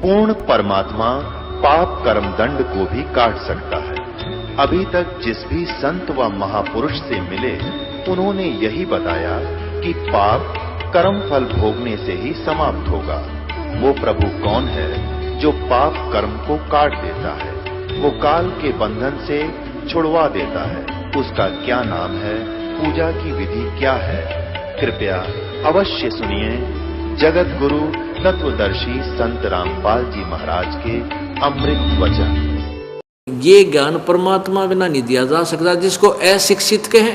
पूर्ण परमात्मा पाप कर्म दंड को भी काट सकता है। अभी तक जिस भी संत व महापुरुष से मिले उन्होंने यही बताया कि पाप कर्म फल भोगने से ही समाप्त होगा। वो प्रभु कौन है जो पाप कर्म को काट देता है, वो काल के बंधन से छुड़वा देता है। उसका क्या नाम है, पूजा की विधि क्या है? कृपया अवश्य सुनिए जगत गुरु तत्वदर्शी संत रामपाल जी महाराज के अमृत वचन। ये ज्ञान परमात्मा बिना नहीं दिया जा सकता, जिसको अशिक्षित कहे।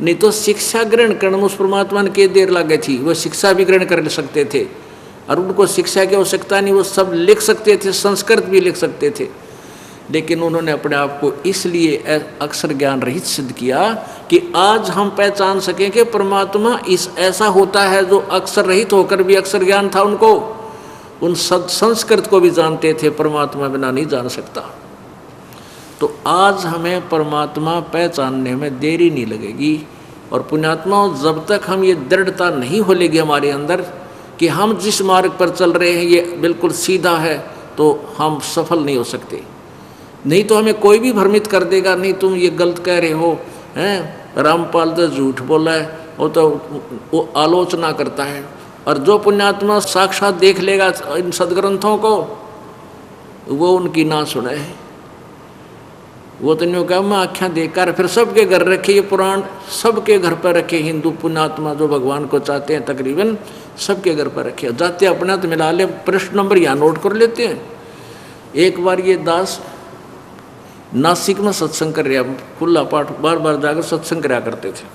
नहीं तो शिक्षा ग्रहण करने में उस परमात्मा ने के देर लगे थी, वो शिक्षा भी ग्रहण कर सकते थे और उनको शिक्षा की आवश्यकता नहीं, वो सब लिख सकते थे, संस्कृत भी लिख सकते थे। लेकिन उन्होंने अपने आप को इसलिए अक्षर ज्ञान रहित सिद्ध किया कि आज हम पहचान सकें कि परमात्मा इस ऐसा होता है जो अक्षर रहित होकर भी अक्षर ज्ञान था उनको। उन संस्कृत को भी जानते थे, परमात्मा बिना नहीं जान सकता। तो आज हमें परमात्मा पहचानने में देरी नहीं लगेगी। और पुण्यात्मा, जब तक हम ये दृढ़ता नहीं होलेगी हमारे अंदर कि हम जिस मार्ग पर चल रहे हैं ये बिल्कुल सीधा है, तो हम सफल नहीं हो सकते। नहीं तो हमें कोई भी भ्रमित कर देगा, नहीं तुम ये गलत कह रहे हो, हैं रामपाल तो झूठ बोला है, वो आलोचना करता है। और जो पुण्यात्मा साक्षात देख लेगा इन सदग्रंथों को, वो उनकी ना सुने। वो तो नहीं कहा मैं आख्या देखकर फिर सबके घर रखे, ये पुराण सबके घर पर रखे। हिंदू पुण्यात्मा जो भगवान को चाहते हैं तकरीबन सबके घर पर रखे, जाते अपना तो मिला ले, प्रश्न नंबर यहाँ नोट कर लेते हैं। एक बार ये दास नासिक में सत्संग कर रहा, खुला पाठ बार बार जाकर सत्संग कराया करते थे।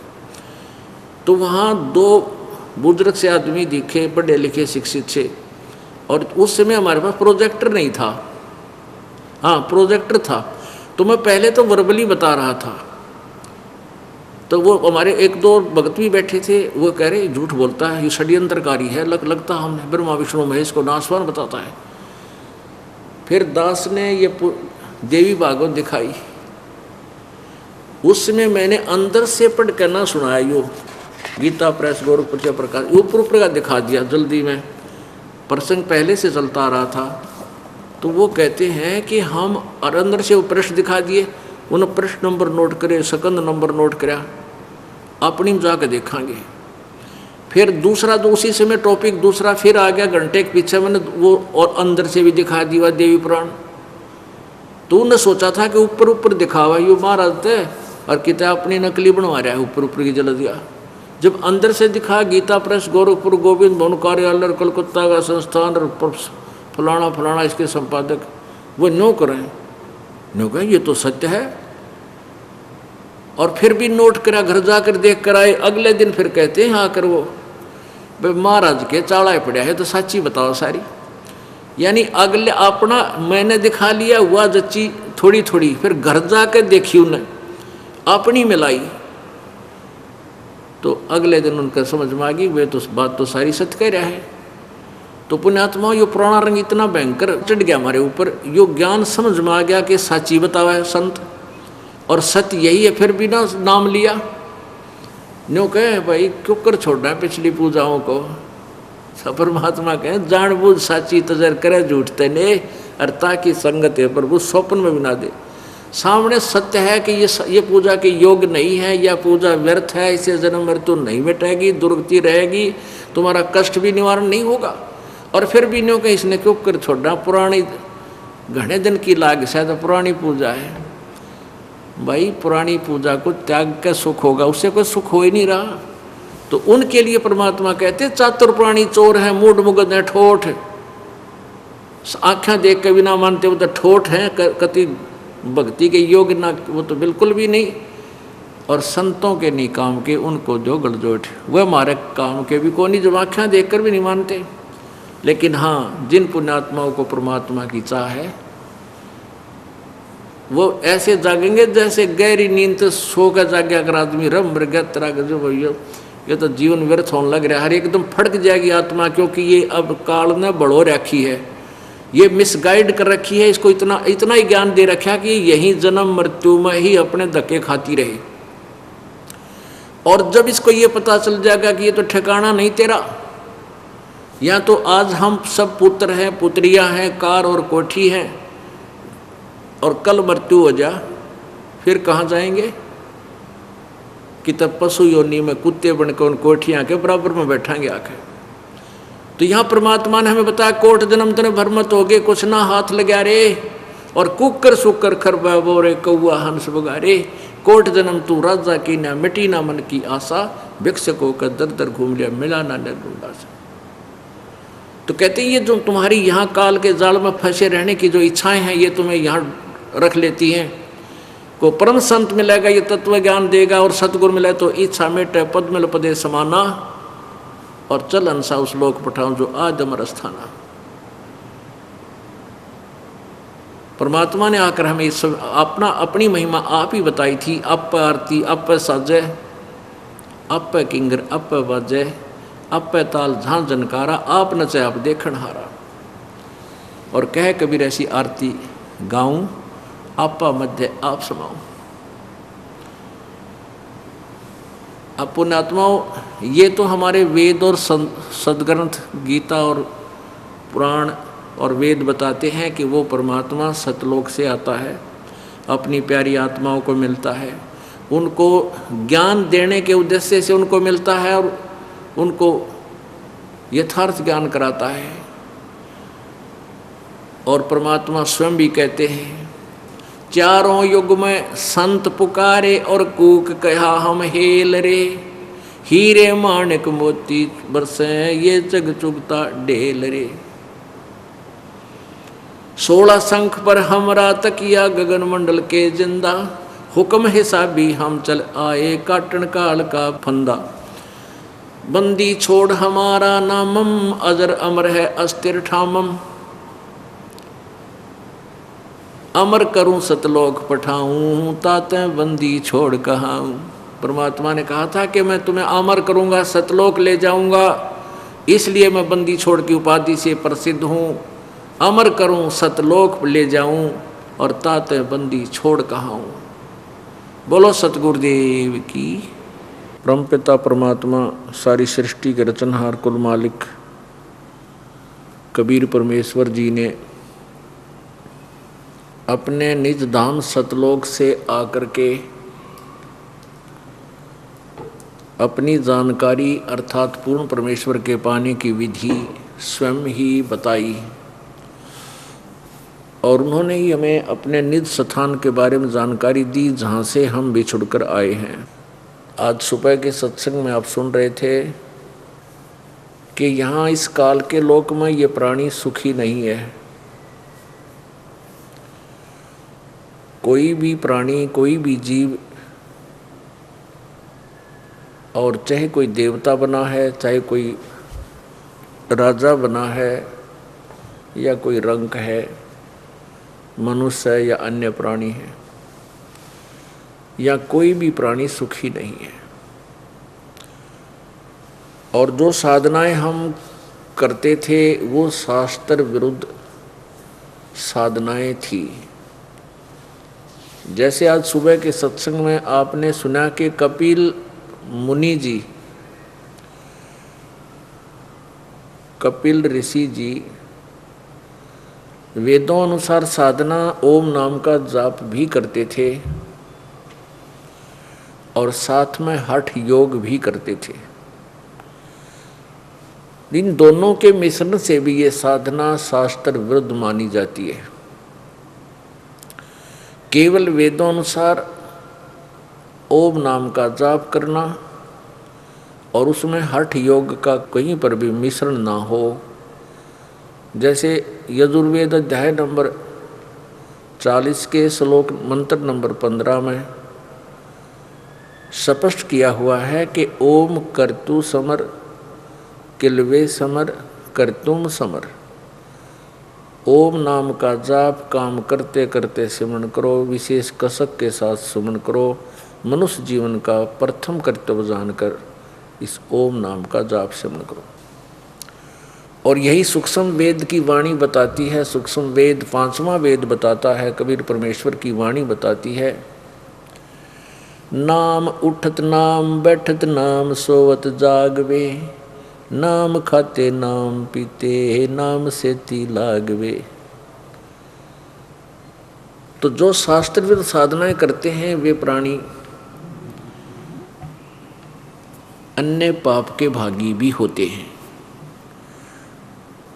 तो वहाँ दो बुजुर्ग से आदमी दिखे, पढ़े लिखे शिक्षित से। और उस समय हमारे पास प्रोजेक्टर नहीं था, हाँ प्रोजेक्टर था। तो मैं पहले तो वर्बली बता रहा था, तो वो हमारे एक दो भगत भी बैठे थे, वो कह रहे झूठ बोलता है, ये षड्यंत्रकारी है, लगता हमने ब्रह्मा विष्णु महेश को नासवान बताता है। फिर दास ने ये देवी भागवत दिखाई, उसमें मैंने अंदर से पढ़ कर ना सुनाया, यो गीता प्रेस गोरखपुर प्रकाश ऊपर का दिखा दिया जल्दी में, प्रसंग पहले से चलता आ रहा था। तो वो कहते हैं कि हम और अंदर से वो प्रश्न दिखा दिए, उन प्रश्न नंबर नोट करे, सेकंड नंबर नोट कराया, अपनी में जाकर देखांगे। फिर दूसरा तो उसी समय टॉपिक दूसरा फिर आ गया घंटे के पीछे, मैंने वो और अंदर से भी दिखा दिया देवी पुराण। तो उन्हें सोचा था कि ऊपर ऊपर दिखावा यो महाराज थे और किताब अपनी नकली बनवा रहा है, ऊपर ऊपर की जल दिया। जब अंदर से दिखा गीता प्रेस गोरखपुर गोविंद भवन कार्यालय कलकत्ता का संस्थान और फलाना फलाना इसके संपादक, वो नो करें ये तो सत्य है। और फिर भी नोट करा, घर जाकर देख कर आए। अगले दिन फिर कहते हैं आकर वो भाई महाराज के चाड़ा पड़ा है, तो सच्ची बताओ सारी। यानी अगले अपना मैंने दिखा लिया, हुआ जच्ची थोड़ी थोड़ी, फिर घर जाकर देखी उन्हें अपनी मिलाई। तो अगले दिन उनका समझ में आ गई वे तो बात तो सारी सत्य कह रहा है। तो पुण्यात्मा यो पुराना रंग इतना भयंकर चढ़ गया हमारे ऊपर, यो ज्ञान समझ में आ गया कि सच्ची बतावा है संत, और सत्य यही है। फिर भी ना नाम लिया, न्यू कहे भाई क्यों कर छोड़ना है पिछली पूजाओं को। परमात्मा कहे जानबूझ साची तजर करे झूठ तेने, और ताकि संगत है प्रभु स्वप्न में भी ना दे। सामने सत्य है कि ये पूजा के योग नहीं है, या पूजा व्यर्थ है, इसे जन्म मृत्यु नहीं मिटेगी, दुर्गति रहेगी, तुम्हारा कष्ट भी निवारण नहीं होगा। और फिर भी न्यू कहे इसने क्यों कर छोड़ना, पुरानी घने दिन की लाग शायद पुरानी पूजा है। भाई पुरानी पूजा को त्याग का सुख होगा, उससे कोई सुख हो ही नहीं रहा। तो उनके लिए परमात्मा कहते चातुर प्राणी चोर है, मूड मुगद है, ठोठ, आँखें देख के भी ना मानते वो तो ठोठ हैं, कति भक्ति के योग्य ना, वो तो बिल्कुल भी नहीं। और संतों के नहीं काम के उनको जो गड़जोट, वह हमारे काम के भी कोई नहीं, जो आँखें देख कर भी नहीं मानते। लेकिन हाँ, जिन पुण्यात्माओं को परमात्मा की चाह है वो ऐसे जागेंगे जैसे गहरी नींद तो सो कर जागे अगर आदमी रम मृग तरह का, जो भैया ये तो जीवन व्यर्थ होने लग रहा है, हर एकदम फटक जाएगी आत्मा, क्योंकि ये अब काल ने बढ़ो रखी है, ये मिसगाइड कर रखी है, इसको इतना इतना ही ज्ञान दे रखा कि यही जन्म मृत्यु में ही अपने धक्के खाती रहे। और जब इसको ये पता चल जाएगा कि ये तो ठिकाना नहीं तेरा, या तो आज हम सब पुत्र हैं, पुत्रियां हैं, कार और कोठी हैं, और कल मृत्यु हो जा, फिर कहाँ जाएंगे? कि तब पशु योनि में कुत्ते बनकर उन कोठियां के बराबर में बैठांगे आके। तो यहाँ परमात्मा ने हमें बताया, कोट जन्म तने भरमत हो गए, कुछ ना हाथ लगा रे, और कुकर सुकर खरबा बोरे कौआ हंस बगारे, कोट जन्म तू राजा की ना मिटी ना मन की आशा, भिक्षकों का दर दर घूम लिया मिला ना निर्गुंडा से। तो कहते हैं ये जो तुम्हारी यहाँ काल के जाल में फंसे रहने की जो इच्छाएं हैं, ये तुम्हें यहाँ रख लेती हैं। को परम संत मिलेगा ये तत्व ज्ञान देगा, और सतगुरु मिले तो इच्छा मेटे पद्मल पदे समाना, और चल अंसा उस लोक पठाऊं जो आज अमर स्थाना। परमात्मा ने आकर हमें इस अपनी महिमा आप ही बताई थी। अप आरती, अप साजय, अप किंगर, अप बाजय, अप ताल झां जनकारा, आप नचे आप देखन हारा। और कह कबीर ऐसी आरती गाऊं, आपा मध्य आप समाऊं। अब पुण्यात्माओं, ये तो हमारे वेद और सदग्रंथ गीता और पुराण और वेद बताते हैं कि वो परमात्मा सतलोक से आता है, अपनी प्यारी आत्माओं को मिलता है, उनको ज्ञान देने के उद्देश्य से उनको मिलता है, और उनको यथार्थ ज्ञान कराता है। और परमात्मा स्वयं भी कहते हैं, चारों युग में संत पुकारे और कूक कहा हम हेल रे, हीरे माणिक मोती बरसे ये जग चुगता ढेल रे। 16 शंख पर हमरा तकिया गगन मंडल के जिंदा, हुक्म हिसाबी हम चल आए काटन काल का फंदा। बंदी छोड़ हमारा नामम, अजर अमर है अस्थिर ठामम, अमर करूं सतलोक पठाऊं, ताते बंदी छोड़ कहाऊं। परमात्मा ने कहा था कि मैं तुम्हें अमर करूंगा, सतलोक ले जाऊंगा, इसलिए मैं बंदी छोड़ की उपाधि से प्रसिद्ध हूं। अमर करूं सतलोक ले जाऊं, और ताते बंदी छोड़ कहाऊं। बोलो सतगुरुदेव की। परमपिता परमात्मा सारी सृष्टि के रचनहार कुल मालिक कबीर परमेश्वर जी ने अपने निज धाम सतलोक से आकर के अपनी जानकारी अर्थात पूर्ण परमेश्वर के पाने की विधि स्वयं ही बताई, और उन्होंने ही हमें अपने निज स्थान के बारे में जानकारी दी जहाँ से हम बिछुड़कर आए हैं। आज सुबह के सत्संग में आप सुन रहे थे कि यहाँ इस काल के लोक में ये प्राणी सुखी नहीं है। कोई भी प्राणी, कोई भी जीव, और चाहे कोई देवता बना है, चाहे कोई राजा बना है, या कोई रंक है, मनुष्य है या अन्य प्राणी है, या कोई भी प्राणी सुखी नहीं है। और जो साधनाएं हम करते थे वो शास्त्र विरुद्ध साधनाएं थी। जैसे आज सुबह के सत्संग में आपने सुना कि कपिल मुनि जी, कपिल ऋषि जी वेदों अनुसार साधना ओम नाम का जाप भी करते थे, और साथ में हठ योग भी करते थे। इन दोनों के मिश्रण से भी ये साधना शास्त्र विरुद्ध मानी जाती है। केवल वेदों अनुसार ओम नाम का जाप करना और उसमें हठ योग का कहीं पर भी मिश्रण ना हो। जैसे यजुर्वेद अध्याय नंबर 40 के श्लोक मंत्र नंबर 15 में स्पष्ट किया हुआ है कि ओम कर्तु समर किलवे समर कर्तुम समर। ओम नाम का जाप काम करते करते सिमरन करो, विशेष कसक के साथ सिमरन करो। मनुष्य जीवन का प्रथम कर्तव्य जानकर इस ओम नाम का जाप सिमरन करो। और यही सूक्ष्म वेद की वाणी बताती है। सूक्ष्म वेद 5वां वेद बताता है, कबीर परमेश्वर की वाणी बताती है, नाम उठत नाम बैठत नाम सोवत जागवे, नाम खाते नाम पीते, नाम से ती लागवे। तो जो शास्त्र विरुद्ध साधनाएं करते हैं वे प्राणी अन्य पाप के भागी भी होते हैं।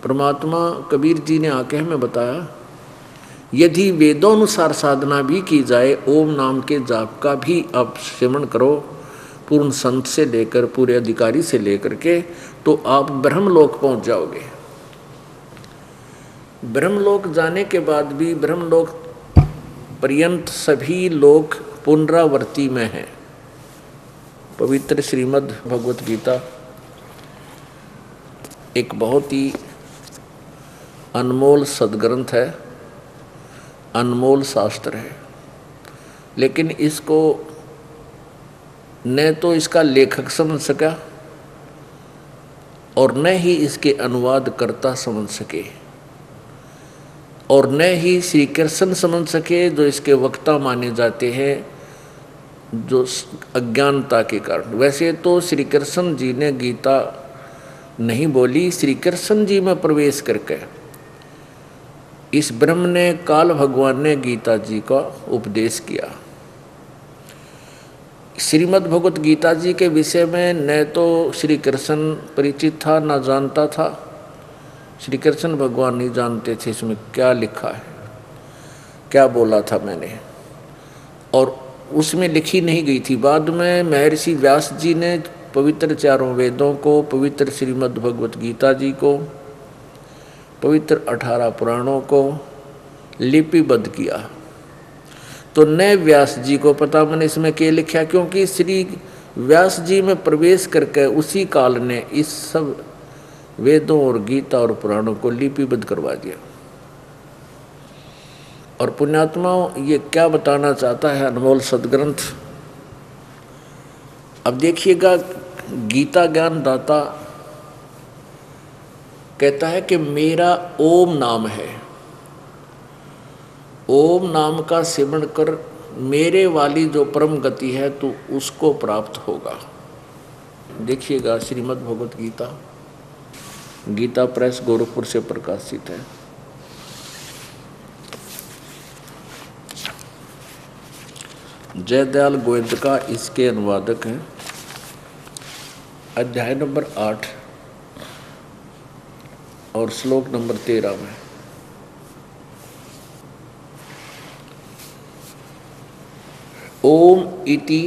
परमात्मा कबीर जी ने आके हमें बताया, यदि वेदोनुसार साधना भी की जाए, ओम नाम के जाप का भी आप सेवन करो, पूर्ण संत से लेकर पूरे अधिकारी से लेकर के, तो आप ब्रह्मलोक पहुंच जाओगे। ब्रह्मलोक जाने के बाद भी ब्रह्मलोक पर्यंत सभी लोग पुनरावृत्ति में हैं। पवित्र श्रीमद् भगवत गीता एक बहुत ही अनमोल सद्ग्रंथ है, अनमोल शास्त्र है, लेकिन इसको न तो इसका लेखक समझ सका और न ही इसके अनुवाद कर्ता समझ सके, और न ही श्री कृष्ण समझ सके जो इसके वक्ता माने जाते हैं, जो अज्ञानता के कारण। वैसे तो श्री कृष्ण जी ने गीता नहीं बोली, श्री कृष्ण जी में प्रवेश करके इस ब्रह्म ने, काल भगवान ने गीता जी का उपदेश किया। श्रीमद् भगवत गीता जी के विषय में न तो श्री कृष्ण परिचित था, न जानता था। श्री कृष्ण भगवान नहीं जानते थे इसमें क्या लिखा है, क्या बोला था मैंने, और उसमें लिखी नहीं गई थी। बाद में महर्षि व्यास जी ने पवित्र चारों वेदों को, पवित्र श्रीमद् भगवत गीता जी को, पवित्र 18 पुराणों को लिपिबद्ध किया। तो न व्यास जी को पता मैंने इसमें क्या लिखा, क्योंकि श्री व्यास जी में प्रवेश करके उसी काल ने इस सब वेदों और गीता और पुराणों को लिपिबद्ध करवा दिया। और पुण्यात्माओं, ये क्या बताना चाहता है अनमोल सद्ग्रंथ। अब देखिएगा, गीता ज्ञान दाता कहता है कि मेरा ओम नाम है, ओम नाम का सेवन कर मेरे वाली जो परम गति है तो उसको प्राप्त होगा। देखिएगा श्रीमद् भगवत गीता, गीता प्रेस गोरखपुर से प्रकाशित है। जयदयाल गोविंद का इसके अनुवादक हैं। अध्याय नंबर 8 और श्लोक नंबर 13 में ओम इति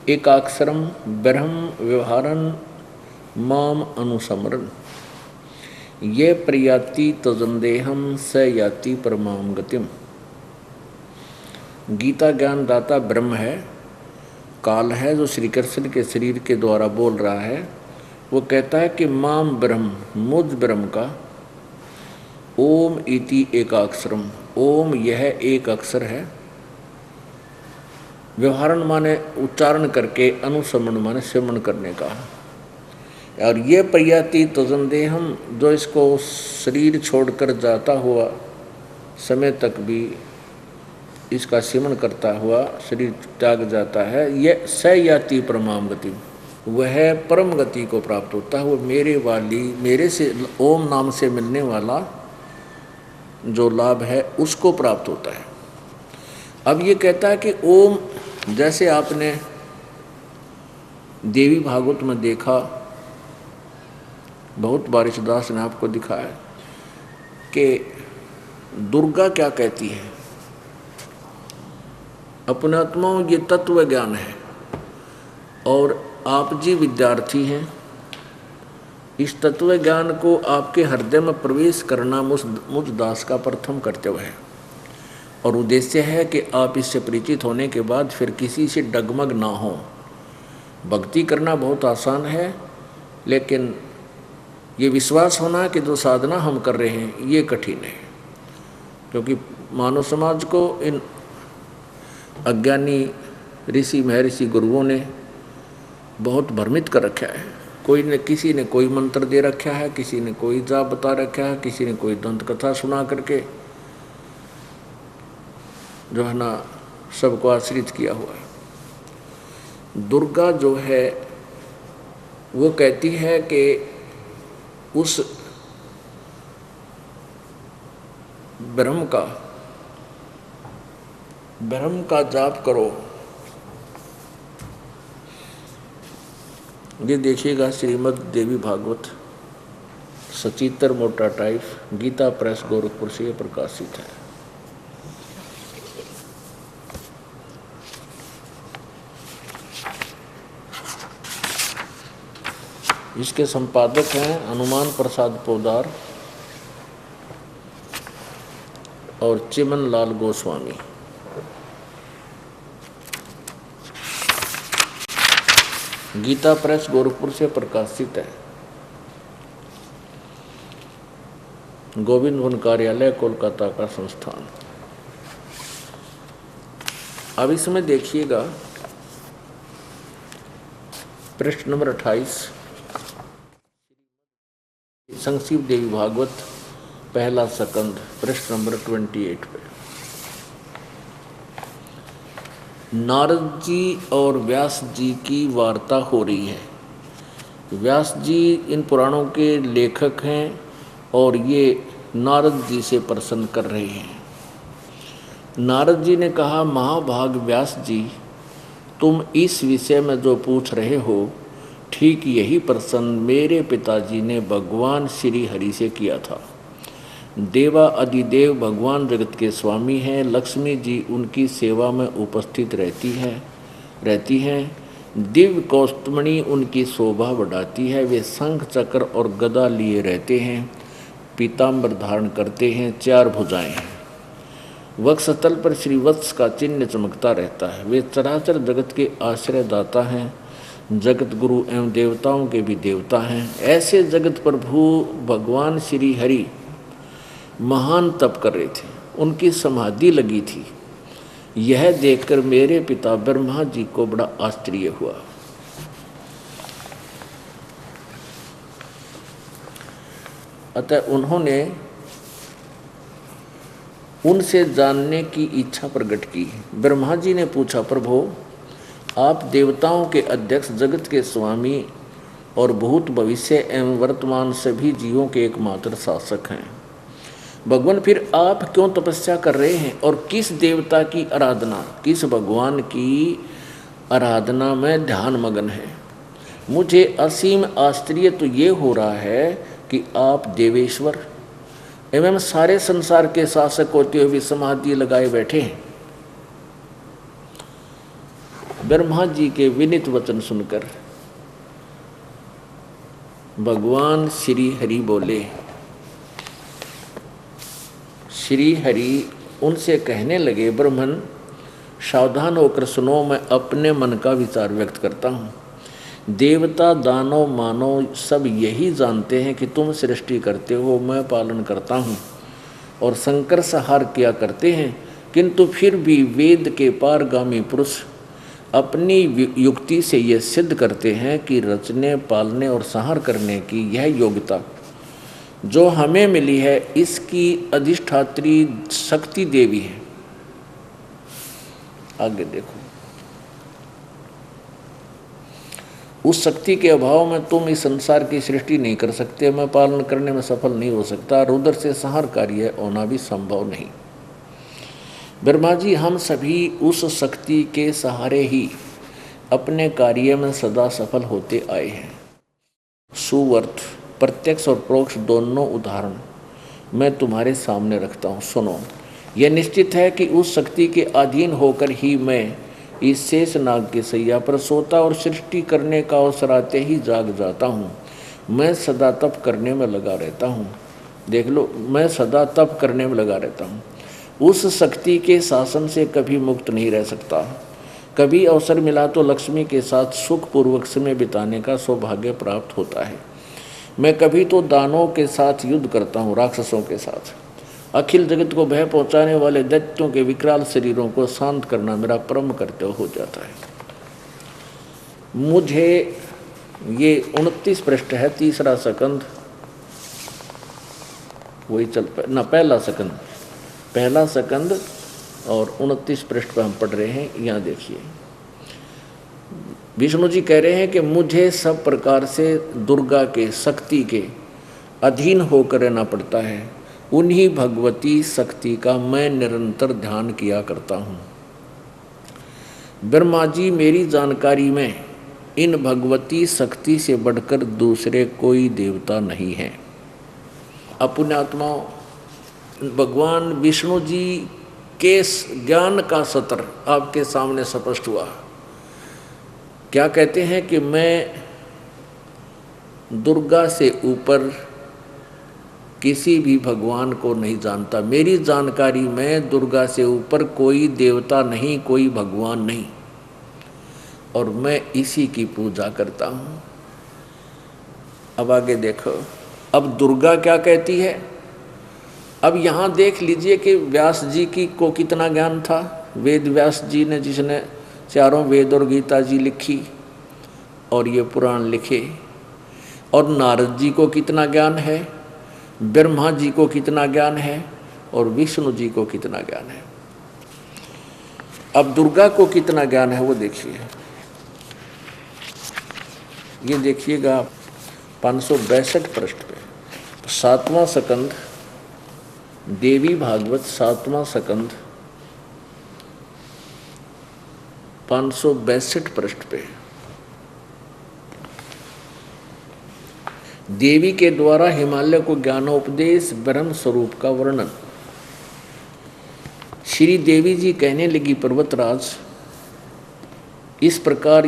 एकाक्षरम ब्रह्म व्यवहारन माम अनुसमरन ये प्रयाति तजंदेहम स याति परमाम गतिम। गीता ज्ञान दाता ब्रह्म है, काल है जो श्री कृष्ण के शरीर के द्वारा बोल रहा है। वो कहता है कि माम ब्रह्म, मुझ ब्रह्म का, ओम इति एकाक्षरम, ओम यह एक अक्षर है, व्यवहारण माने उच्चारण करके, अनुसमन माने सेवन करने का, और ये प्रयाति तजंदेहम जो इसको शरीर छोड़कर जाता हुआ समय तक भी इसका सेवन करता हुआ शरीर त्याग जाता है, यह स याति परमाम गति, वह परम गति को प्राप्त होता है। वो मेरे वाली, मेरे से ओम नाम से मिलने वाला जो लाभ है उसको प्राप्त होता है। अब ये कहता है कि ओम, जैसे आपने देवी भागवत में देखा, बहुत बार ईश्वरदास ने आपको दिखाया कि दुर्गा क्या कहती है। अपने आत्माओं ये तत्व ज्ञान है, और आप जी विद्यार्थी हैं। इस तत्व ज्ञान को आपके हृदय में प्रवेश करना मुझ दास का प्रथम कर्तव्य है, और उद्देश्य है कि आप इससे परिचित होने के बाद फिर किसी से डगमग ना हो। भक्ति करना बहुत आसान है, लेकिन ये विश्वास होना कि जो साधना हम कर रहे हैं ये कठिन है, क्योंकि मानव समाज को इन अज्ञानी ऋषि महर्षि गुरुओं ने बहुत भ्रमित कर रखा है। कोई ने, किसी ने कोई मंत्र दे रखा है, किसी ने कोई जाप बता रखा है, किसी ने कोई दंत कथा सुना करके जो है ना सबको आश्रित किया हुआ है। दुर्गा जो है वो कहती है कि उस ब्रह्म का जाप करो। ये देखिएगा श्रीमद् देवी भागवत सचित्र मोटा टाइप, गीता प्रेस गोरखपुर से ये प्रकाशित है। इसके संपादक हैं हनुमान प्रसाद पोदार और चिमन लाल गोस्वामी। गीता प्रेस गोरखपुर से प्रकाशित है। गोविंद वन कार्यालय कोलकाता का संस्थान। अब इसमें देखिएगा पृष्ठ नंबर 28, संक्षिप्त देवी भागवत पहला स्कंद, पृष्ठ नंबर 28 पे नारद जी और व्यास जी की वार्ता हो रही है। व्यास जी इन पुराणों के लेखक हैं और ये नारद जी से प्रश्न कर रहे हैं। नारद जी ने कहा, महाभाग व्यास जी, तुम इस विषय में जो पूछ रहे हो, ठीक यही प्रश्न मेरे पिताजी ने भगवान श्री हरि से किया था। देवा अधिदेव भगवान जगत के स्वामी हैं। लक्ष्मी जी उनकी सेवा में उपस्थित रहती हैं। दिव्य कौस्तुमणि उनकी शोभा बढ़ाती है। वे शंख चक्र और गदा लिए रहते हैं, पीताम्बर धारण करते हैं, 4 भुजाएं हैं। वक्षस्थल पर श्रीवत्स का चिन्ह चमकता रहता है। वे चराचर जगत के आश्रयदाता हैं, जगत गुरु एवं देवताओं के भी देवता हैं। ऐसे जगत प्रभु भगवान श्री हरि महान तप कर रहे थे, उनकी समाधि लगी थी। यह देखकर मेरे पिता ब्रह्मा जी को बड़ा आश्चर्य हुआ। अतः उन्होंने उनसे जानने की इच्छा प्रकट की। ब्रह्मा जी ने पूछा, प्रभु आप देवताओं के अध्यक्ष, जगत के स्वामी और भूत भविष्य एवं वर्तमान सभी जीवों के एकमात्र शासक हैं। भगवान फिर आप क्यों तपस्या कर रहे हैं और किस देवता की आराधना, किस भगवान की आराधना में ध्यान मगन है? मुझे असीम आश्चर्य तो ये हो रहा है कि आप देवेश्वर एवं सारे संसार के शासक होते हुए भी समाधि लगाए बैठे हैं। ब्रह्मा जी के विनीत वचन सुनकर भगवान श्री हरि बोले। श्री हरि उनसे कहने लगे, ब्रह्मन सावधान होकर सुनो, मैं अपने मन का विचार व्यक्त करता हूँ। देवता, दानव, मानव सब यही जानते हैं कि तुम सृष्टि करते हो, मैं पालन करता हूँ और संकर संहार किया करते हैं, किंतु फिर भी वेद के पारगामी पुरुष अपनी युक्ति से ये सिद्ध करते हैं कि रचने, पालने और संहार करने की यह योग्यता जो हमें मिली है, इसकी अधिष्ठात्री शक्ति देवी है। आगे देखो, उस शक्ति के अभाव में तुम इस संसार की सृष्टि नहीं कर सकते, मैं पालन करने में सफल नहीं हो सकता, रुद्र से संहार कार्य होना भी संभव नहीं। ब्रह्मा जी, हम सभी उस शक्ति के सहारे ही अपने कार्य में सदा सफल होते आए हैं। सुवर्त, प्रत्यक्ष और परोक्ष दोनों उदाहरण मैं तुम्हारे सामने रखता हूँ, सुनो। यह निश्चित है कि उस शक्ति के अधीन होकर ही मैं इस शेष नाग के सैया पर सोता और सृष्टि करने का अवसर आते ही जाग जाता हूँ। मैं सदा तप करने में लगा रहता हूँ। देख लो, मैं सदा तप करने में लगा रहता हूँ। उस शक्ति के शासन से कभी मुक्त नहीं रह सकता। कभी अवसर मिला तो लक्ष्मी के साथ सुखपूर्वक समय बिताने का सौभाग्य प्राप्त होता है। मैं कभी तो दानवों के साथ युद्ध करता हूँ, राक्षसों के साथ। अखिल जगत को भय पहुँचाने वाले दैत्यों के विकराल शरीरों को शांत करना मेरा परम कर्तव्य हो जाता है। मुझे ये 29 पृष्ठ है, तीसरा स्कंद, वही पहला स्कंद और 29 पृष्ठ पर हम पढ़ रहे हैं। यहाँ देखिए, विष्णु जी कह रहे हैं कि मुझे सब प्रकार से दुर्गा के, शक्ति के अधीन होकर रहना पड़ता है। उन्हीं भगवती शक्ति का मैं निरंतर ध्यान किया करता हूँ। ब्रह्मा जी, मेरी जानकारी में इन भगवती शक्ति से बढ़कर दूसरे कोई देवता नहीं है। अपुण्यात्माओं, भगवान विष्णु जी के ज्ञान का सत्र आपके सामने स्पष्ट हुआ। क्या कहते हैं कि मैं दुर्गा से ऊपर किसी भी भगवान को नहीं जानता। मेरी जानकारी में दुर्गा से ऊपर कोई देवता नहीं, कोई भगवान नहीं, और मैं इसी की पूजा करता हूँ। अब आगे देखो, अब दुर्गा क्या कहती है। अब यहाँ देख लीजिए कि व्यास जी की को कितना ज्ञान था। वेद व्यास जी ने, जिसने चारों वेद और गीता जी लिखी और ये पुराण लिखे, और नारद जी को कितना ज्ञान है, ब्रह्मा जी को कितना ज्ञान है, और विष्णु जी को कितना ज्ञान है। अब दुर्गा को कितना ज्ञान है वो देखिए। ये देखिएगा 562 पृष्ठ पे, 7वां स्कंद, देवी भागवत 7वां स्कंद, 562 पृष्ठ पे। देवी के द्वारा हिमालय को ज्ञानोपदेश ब्रह्म स्वरूप का वर्णन। श्री देवी जी कहने लगी, पर्वतराज, इस प्रकार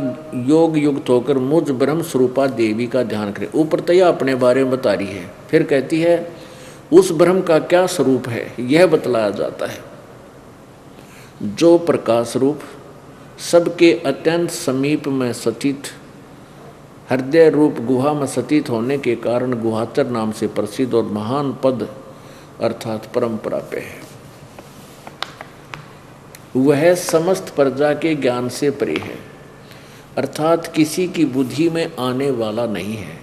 योग युक्त होकर मुझ ब्रह्म स्वरूपा देवी का ध्यान करें। ऊपर तया अपने बारे में बता रही है, फिर कहती है उस ब्रह्म का क्या स्वरूप है यह बतलाया जाता है, जो प्रकाश रूप सबके अत्यंत समीप में स्थित हृदय रूप गुहा में स्थित होने के कारण गुहाचर नाम से प्रसिद्ध और महान पद अर्थात परंपरा पे है। वह समस्त प्रजा के ज्ञान से परे है, अर्थात किसी की बुद्धि में आने वाला नहीं है,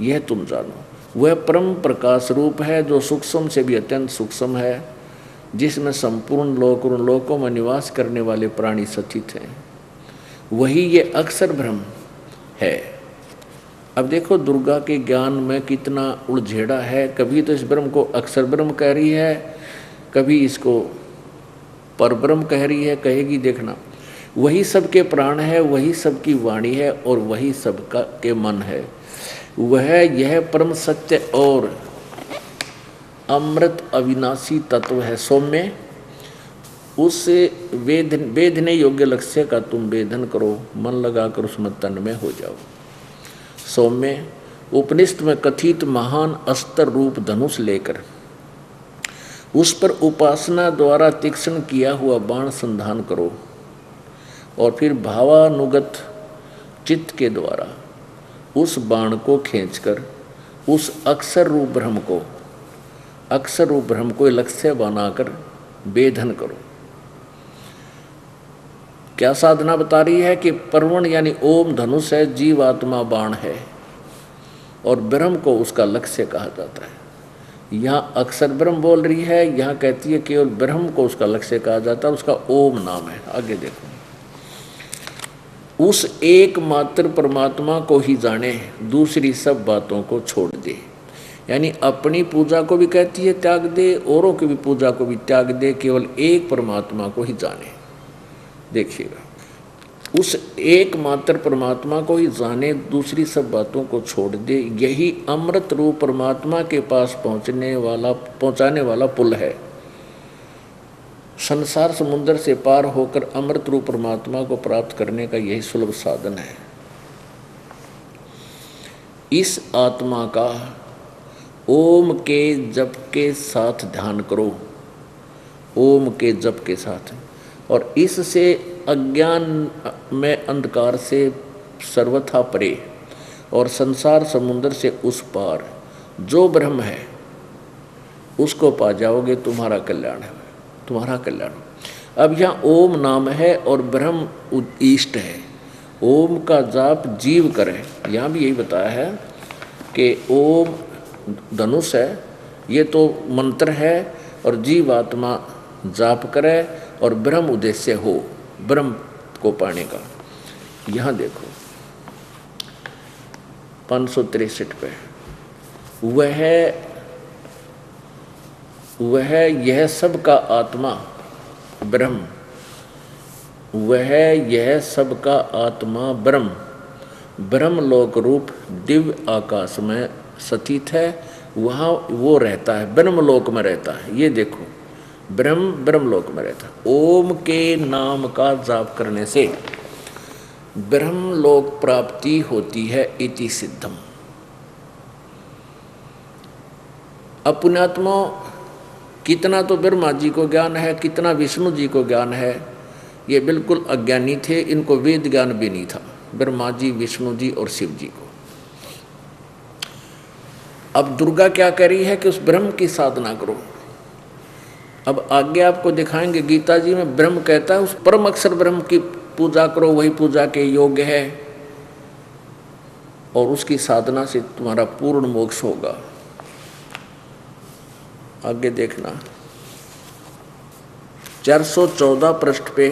यह तुम जानो। वह परम प्रकाश रूप है जो सूक्ष्म से भी अत्यंत सूक्ष्म है, जिसमें संपूर्ण लोक और लोकों में निवास करने वाले प्राणी स्थित हैं। वही ये अक्षर ब्रह्म है। अब देखो दुर्गा के ज्ञान में कितना उलझेड़ा है। कभी तो इस ब्रह्म को अक्षर ब्रह्म कह रही है, कभी इसको परब्रह्म कह रही है, कहेगी। देखना, वही सबके प्राण है, वही सबकी वाणी है, और वही सबका के मन है। वह यह परम सत्य और अमृत अविनाशी तत्व है। सौम्य, उस वेदने योग्य लक्ष्य का तुम वेदन करो, मन लगाकर उसमें तन में हो जाओ। सौम्य, उपनिषद में कथित महान अस्त्र रूप धनुष लेकर उस पर उपासना द्वारा तीक्ष्ण किया हुआ बाण संधान करो, और फिर भावानुगत चित्त के द्वारा उस बाण को खींचकर उस अक्षर रूप ब्रह्म को लक्ष्य बनाकर वेधन करो। क्या साधना बता रही है कि परवण यानी ओम धनुष है, जीवात्मा बाण है, और ब्रह्म को उसका लक्ष्य कहा जाता है। यहाँ अक्षर ब्रह्म बोल रही है, यहाँ कहती है केवल ब्रह्म को उसका लक्ष्य कहा जाता है, उसका ओम नाम है। आगे देखो, उस एकमात्र परमात्मा को ही जाने, दूसरी सब बातों को छोड़ दे। यानी अपनी पूजा को भी कहती है त्याग दे, औरों की भी पूजा को भी त्याग दे, केवल एक परमात्मा को ही जाने। देखिएगा, उस एकमात्र परमात्मा को ही जाने, दूसरी सब बातों को छोड़ दे। यही अमृत रूप परमात्मा के पास पहुंचाने वाला पुल है। संसार समुद्र से पार होकर अमृत रूप परमात्मा को प्राप्त करने का यही सुलभ साधन है। इस आत्मा का ओम के जप के साथ ध्यान करो, ओम के जप के साथ, और इससे अज्ञान में अंधकार से सर्वथा परे और संसार समुद्र से उस पार जो ब्रह्म है उसको पा जाओगे। तुम्हारा कल्याण है, तुम्हारा कल्याण। अब यहाँ ओम नाम है और ब्रह्म इष्ट है। ओम का जाप जीव करे, यहाँ भी यही बताया है कि ओम धनुष है, ये तो मंत्र है, और जीवात्मा जाप करे और ब्रह्म उद्देश्य हो, ब्रह्म को पाने का। यहाँ देखो 563 पे, वह यह सब का आत्मा ब्रह्म, वह यह सब का आत्मा ब्रह्म, ब्रह्मलोक रूप दिव्य आकाश में स्थित है, वहाँ वो रहता है, ब्रह्मलोक में रहता है। ये देखो, ब्रह्मलोक में रहता है। ओम के नाम का जाप करने से ब्रह्मलोक प्राप्ति होती है, इति सिद्धम। अब पुण्यात्मा, कितना तो ब्रह्मा जी को ज्ञान है, कितना विष्णु जी को ज्ञान है, ये बिल्कुल अज्ञानी थे, इनको वेद ज्ञान भी नहीं था, ब्रह्मा जी, विष्णु जी और शिव जी को। अब दुर्गा क्या कह रही है कि उस ब्रह्म की साधना करो। अब आगे आपको दिखाएंगे, गीता जी में ब्रह्म कहता है उस परम अक्षर ब्रह्म की पूजा करो, वही पूजा के योग्य है और उसकी साधना से तुम्हारा पूर्ण मोक्ष होगा। आगे देखना 414 पृष्ठ पे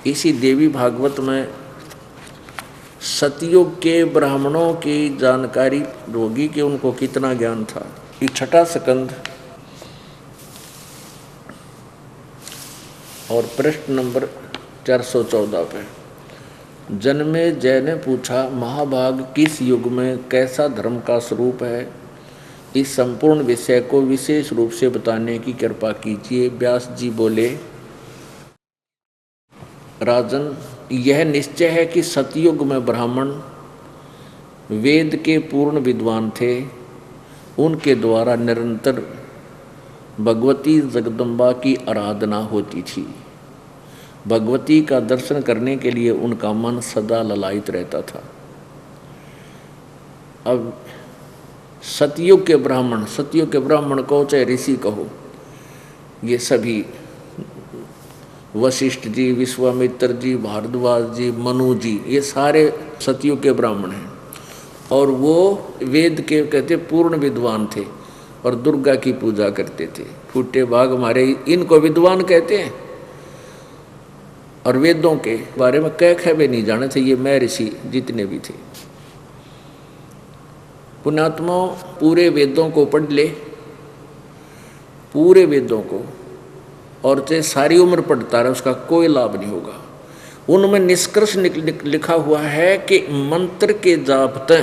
इसी देवी भागवत में सतयुग के ब्राह्मणों की जानकारी होगी कि उनको कितना ज्ञान था। ये छठा स्कंद और पृष्ठ नंबर 414 पे जन्मेजय ने पूछा, महाभाग किस युग में कैसा धर्म का स्वरूप है, इस संपूर्ण विषय को विशेष रूप से बताने की कृपा कीजिए। व्यास जी बोले, राजन, यह निश्चय है कि सतयुग में ब्राह्मण वेद के पूर्ण विद्वान थे, उनके द्वारा निरंतर भगवती जगदम्बा की आराधना होती थी। भगवती का दर्शन करने के लिए उनका मन सदा ललायित रहता था। अब सतयुग के ब्राह्मण को चाहे ऋषि कहो, ये सभी वशिष्ठ जी, विश्वामित्र जी, भारद्वाज जी, मनु जी, ये सारे सतयुग के ब्राह्मण हैं और वो वेद के कहते पूर्ण विद्वान थे और दुर्गा की पूजा करते थे। फूटे भाग हमारे, इनको विद्वान कहते हैं और वेदों के बारे में कह भी नहीं जाने थे ये मैं ऋषि जितने भी थे। पुण्यात्मा, पूरे वेदों को पढ़ ले, पूरे वेदों को, और चाहे सारी उम्र पढ़ता रहे, उसका कोई लाभ नहीं होगा। उनमें निष्कर्ष लिखा हुआ है कि मंत्र के जापते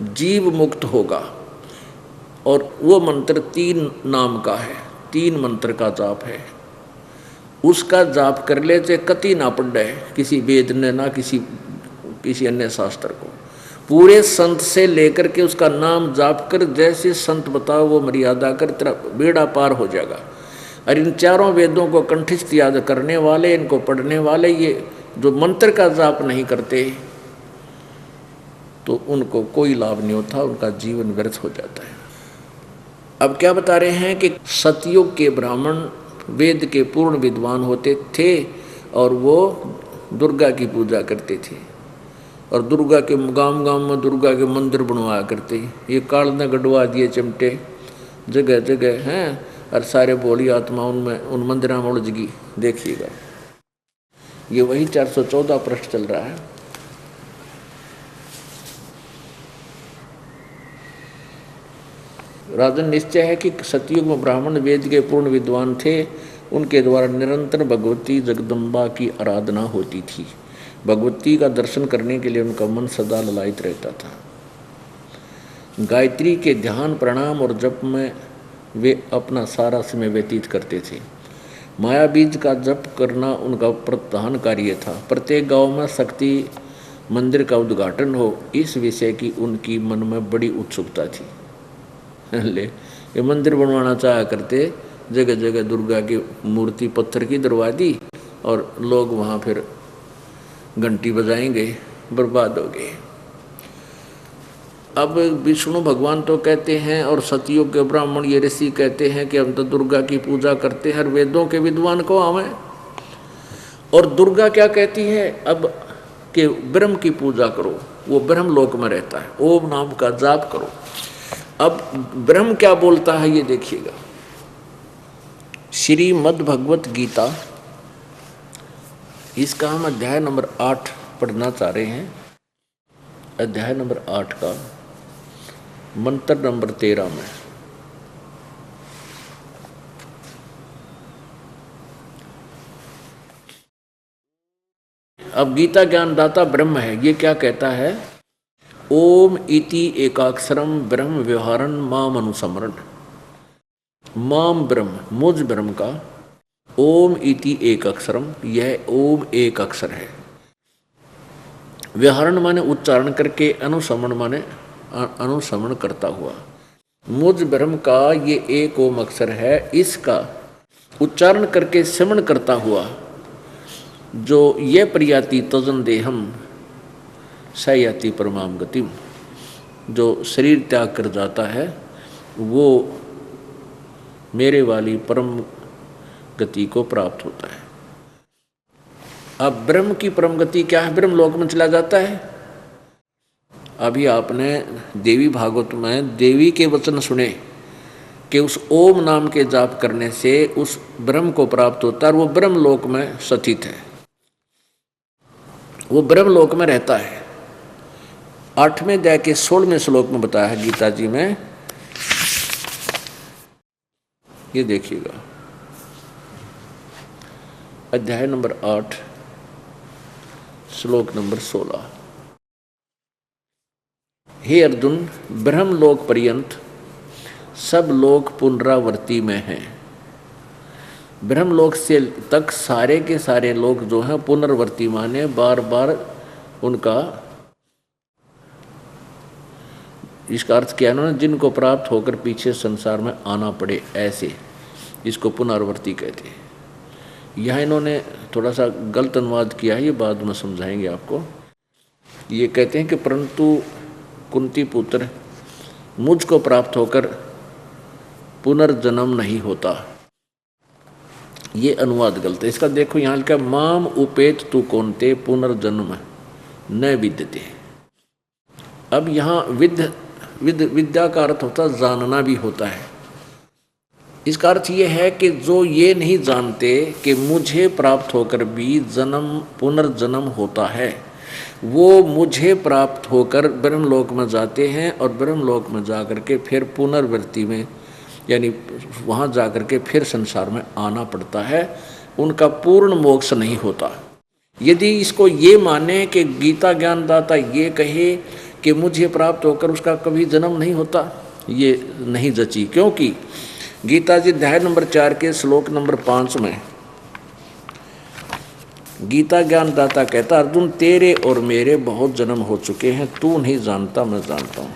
जीव मुक्त होगा और वो मंत्र 3 नाम का है, 3 मंत्र का जाप है। उसका जाप कर ले, चाहे कति ना पढ़े किसी वेद ने, ना किसी अन्य शास्त्र को, पूरे संत से लेकर के उसका नाम जाप कर, जैसे संत बताओ वो मर्यादा कर, तेरा बेड़ा पार हो जाएगा। और इन चारों वेदों को कंठस्थ याद करने वाले, इनको पढ़ने वाले, ये जो मंत्र का जाप नहीं करते तो उनको कोई लाभ नहीं होता, उनका जीवन व्यर्थ हो जाता है। अब क्या बता रहे हैं कि सतयुग के ब्राह्मण वेद के पूर्ण विद्वान होते थे और वो दुर्गा की पूजा करते थे और दुर्गा के गांव में दुर्गा के मंदिर बनवाया करते। ये काल ने गढ़वा दिए चिमटे जगह जगह हैं और सारे भोली आत्मा उनमें उन मंदिरों में उलझगी। देखिएगा, ये वही 414 पृष्ठ चल रहा है। राजन, निश्चय है कि सतयुग में ब्राह्मण वेद के पूर्ण विद्वान थे, उनके द्वारा निरंतर भगवती जगदम्बा की आराधना होती थी। भगवती का दर्शन करने के लिए उनका मन सदा ललायित रहता था। गायत्री के ध्यान, प्रणाम और जप में वे अपना सारा समय व्यतीत करते थे। माया बीज का जप करना उनका प्रधान कार्य था। प्रत्येक गांव में शक्ति मंदिर का उद्घाटन हो, इस विषय की उनकी मन में बड़ी उत्सुकता थी। ले ये मंदिर बनवाना चाहा करते, जगह जगह दुर्गा की मूर्ति पत्थर की दरवा दी और लोग वहाँ फिर घंटी बजाएंगे, बर्बाद हो गए। अब विष्णु भगवान तो कहते हैं और सतयुग के ब्राह्मण ये ऋषि कहते हैं कि हम तो दुर्गा की पूजा करते हैं, हर वेदों के विद्वान को आवे। और दुर्गा क्या कहती है अब कि ब्रह्म की पूजा करो, वो ब्रह्म लोक में रहता है, ओम नाम का जाप करो। अब ब्रह्म क्या बोलता है ये देखिएगा। श्रीमद् भगवत गीता, इसका हम अध्याय नंबर 8 पढ़ना चाह रहे हैं। अध्याय नंबर 8 का मंत्र नंबर 13 में। अब गीता ज्ञानदाता ब्रह्म है, ये क्या कहता है? ओम इति एकाक्षरम ब्रह्म व्यवहारन माम अनुसमरण। माम ब्रह्म, मुझ ब्रह्म का ओम इति एक अक्षरम, यह ओम एक अक्षर है। व्यवहारण माने उच्चारण करके, अनुसमरण माने अनुसमरण करता हुआ। मुझ ब्रह्म का ये एक ओम अक्षर है, इसका उच्चारण करके श्रवण करता हुआ जो ये प्रयाति तजन देहम सयाति परमाम गतिम, जो शरीर त्याग कर जाता है वो मेरे वाली परम गति को प्राप्त होता है। अब ब्रह्म की परम गति क्या है? ब्रह्म लोक में चला जाता है। अभी आपने देवी भागवत में देवी के वचन सुने कि उस ओम नाम के जाप करने से उस ब्रह्म को प्राप्त होता है और वो ब्रह्म लोक में स्थित है, वो ब्रह्म लोक में रहता है। 8वें अध्याय के 16वें श्लोक में बताया है गीता जी में, ये देखिएगा, अध्याय नंबर 8 श्लोक नंबर 16। हे अर्जुन, ब्रह्मलोक पर्यंत सब लोग पुनरावर्ती में हैं। ब्रह्मलोक से तक सारे के सारे लोग जो हैं पुनर्वर्ती माने बार बार उनका, इसका अर्थ क्या है ना, जिनको प्राप्त होकर पीछे संसार में आना पड़े, ऐसे इसको पुनर्वर्ती कहते हैं। यहाँ इन्होंने थोड़ा सा गलत अनुवाद किया है, ये बाद में समझाएंगे आपको। ये कहते हैं कि परंतु कुंती पुत्र मुझको प्राप्त होकर पुनर्जन्म नहीं होता, ये अनुवाद गलत है। इसका देखो यहाँ लिखा, माम उपेत तु कौनते पुनर्जन्म न विद्यते। अब यहाँ विद्या का अर्थ होता है जानना भी होता है। इसका अर्थ ये है कि जो ये नहीं जानते कि मुझे प्राप्त होकर भी जन्म पुनर्जन्म होता है, वो मुझे प्राप्त होकर ब्रह्मलोक में जाते हैं और ब्रह्मलोक में जाकर के फिर पुनर्वृत्ति में, यानी वहाँ जाकर के फिर संसार में आना पड़ता है, उनका पूर्ण मोक्ष नहीं होता। यदि इसको ये माने कि गीता ज्ञानदाता ये कहे कि मुझे प्राप्त होकर उसका कभी जन्म नहीं होता, ये नहीं जची। क्योंकि गीता जी अध्याय नंबर 4 के श्लोक नंबर 5 में गीता ज्ञानदाता कहता, अर्जुन तेरे और मेरे बहुत जन्म हो चुके हैं, तू नहीं जानता मैं जानता हूँ।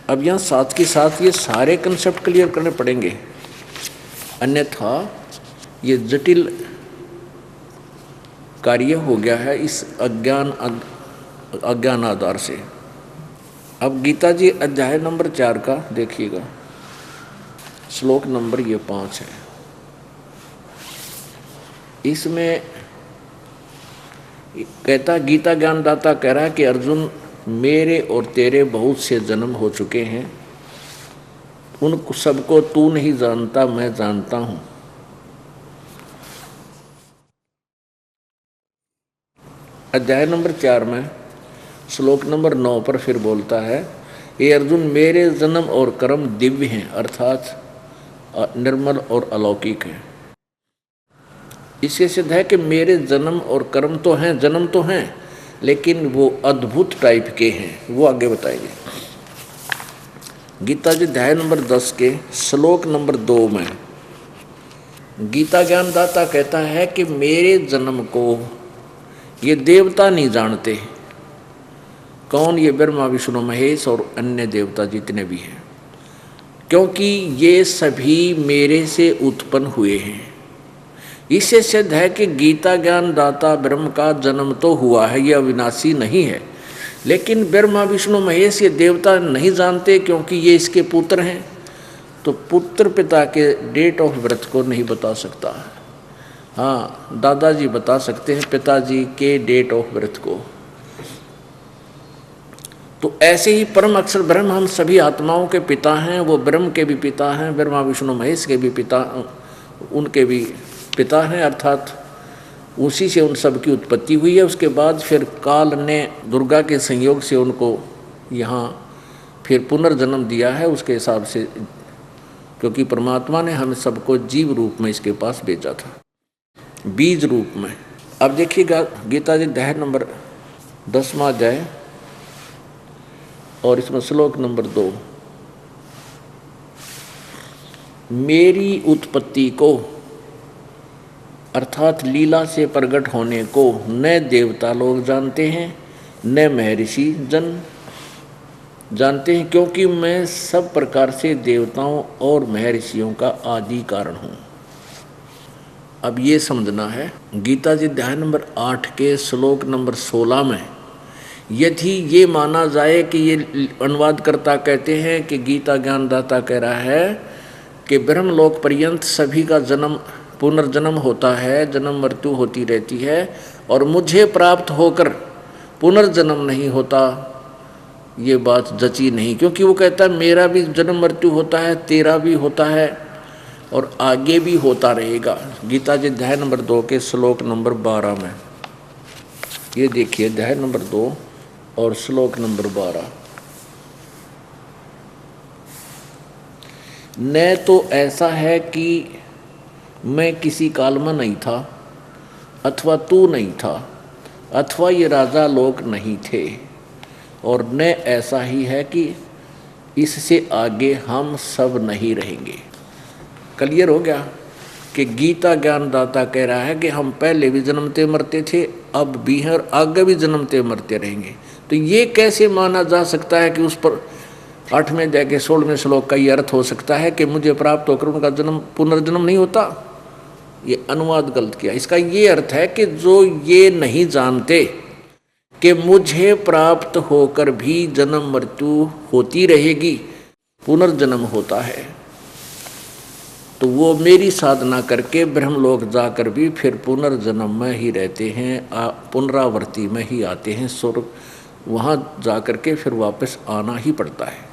अब यहाँ साथ के साथ ये सारे कंसेप्ट क्लियर करने पड़ेंगे, अन्यथा ये जटिल कार्य हो गया है इस अज्ञान आधार से। अब गीता जी अध्याय नंबर 4 का देखिएगा, श्लोक नंबर ये 5 है। इसमें कहता, गीता ज्ञानदाता कह रहा है कि अर्जुन मेरे और तेरे बहुत से जन्म हो चुके हैं, उन सबको तू नहीं जानता मैं जानता हूं। अध्याय नंबर 4 में श्लोक नंबर 9 पर फिर बोलता है, ये अर्जुन मेरे जन्म और कर्म दिव्य हैं, अर्थात निर्मल और अलौकिक हैं। इससे सिद्ध है कि मेरे जन्म और कर्म तो हैं, जन्म तो हैं, लेकिन वो अद्भुत टाइप के हैं, वो आगे बताएंगे। गीता जी अध्याय नंबर 10 के श्लोक नंबर 2 में गीता ज्ञानदाता कहता है कि मेरे जन्म को ये देवता नहीं जानते। कौन? ये ब्रह्मा विष्णु महेश और अन्य देवता जितने भी हैं, क्योंकि ये सभी मेरे से उत्पन्न हुए हैं। इससे सिद्ध है कि गीता ज्ञान दाता ब्रह्म का जन्म तो हुआ है, यह अविनाशी नहीं है, लेकिन ब्रह्मा विष्णु महेश ये देवता नहीं जानते क्योंकि ये इसके पुत्र हैं। तो पुत्र पिता के डेट ऑफ बर्थ को नहीं बता सकता। हाँ, दादाजी बता सकते हैं पिताजी के डेट ऑफ बर्थ को। तो ऐसे ही परम अक्षर ब्रह्म हम सभी आत्माओं के पिता हैं, वो ब्रह्म के भी पिता हैं, ब्रह्मा विष्णु महेश के भी पिता, उनके भी पिता हैं, अर्थात उसी से उन सब की उत्पत्ति हुई है। उसके बाद फिर काल ने दुर्गा के संयोग से उनको यहाँ फिर पुनर्जन्म दिया है उसके हिसाब से, क्योंकि परमात्मा ने हम सबको जीव रूप में इसके पास भेजा था, बीज रूप में। अब देखिएगा गीता जी अध्याय नंबर 10वां अध्याय और इसमें श्लोक नंबर 2, मेरी उत्पत्ति को अर्थात लीला से प्रकट होने को न देवता लोग जानते हैं न महर्षि जन जानते हैं, क्योंकि मैं सब प्रकार से देवताओं और महर्षियों का आदि कारण हूँ। अब ये समझना है, गीता जी अध्याय नंबर 8 के श्लोक नंबर 16 में यदि ये माना जाए कि ये अनुवादकर्ता कहते हैं कि गीता ज्ञानदाता कह रहा है कि ब्रह्मलोक पर्यंत सभी का जन्म पुनर्जन्म होता है, जन्म मृत्यु होती रहती है और मुझे प्राप्त होकर पुनर्जन्म नहीं होता, ये बात जची नहीं। क्योंकि वो कहता है मेरा भी जन्म मृत्यु होता है, तेरा भी होता है और आगे भी होता रहेगा। गीता जी अध्याय नंबर 2 के श्लोक नंबर 12 में ये देखिए, अध्याय नंबर 2 और श्लोक नंबर 12, न तो ऐसा है कि मैं किसी काल में नहीं था, अथवा तू नहीं था, अथवा ये राजा लोग नहीं थे, और न ऐसा ही है कि इससे आगे हम सब नहीं रहेंगे। क्लियर हो गया कि गीता ज्ञानदाता कह रहा है कि हम पहले भी जन्मते मरते थे, अब भी हैं और आगे भी जन्मते मरते रहेंगे। तो ये कैसे माना जा सकता है कि उस पर 8वें अध्याय के 16वें श्लोक का ये अर्थ हो सकता है कि मुझे प्राप्त होकर उनका जन्म पुनर्जन्म नहीं होता? ये अनुवाद गलत किया। इसका ये अर्थ है कि जो ये नहीं जानते कि मुझे प्राप्त होकर भी जन्म मृत्यु होती रहेगी, पुनर्जन्म होता है, तो वो मेरी साधना करके ब्रह्मलोक जाकर भी फिर पुनर्जन्म में ही रहते हैं, पुनरावृत्ति में ही आते हैं, स्वर्ग वहाँ जाकर के फिर वापस आना ही पड़ता है।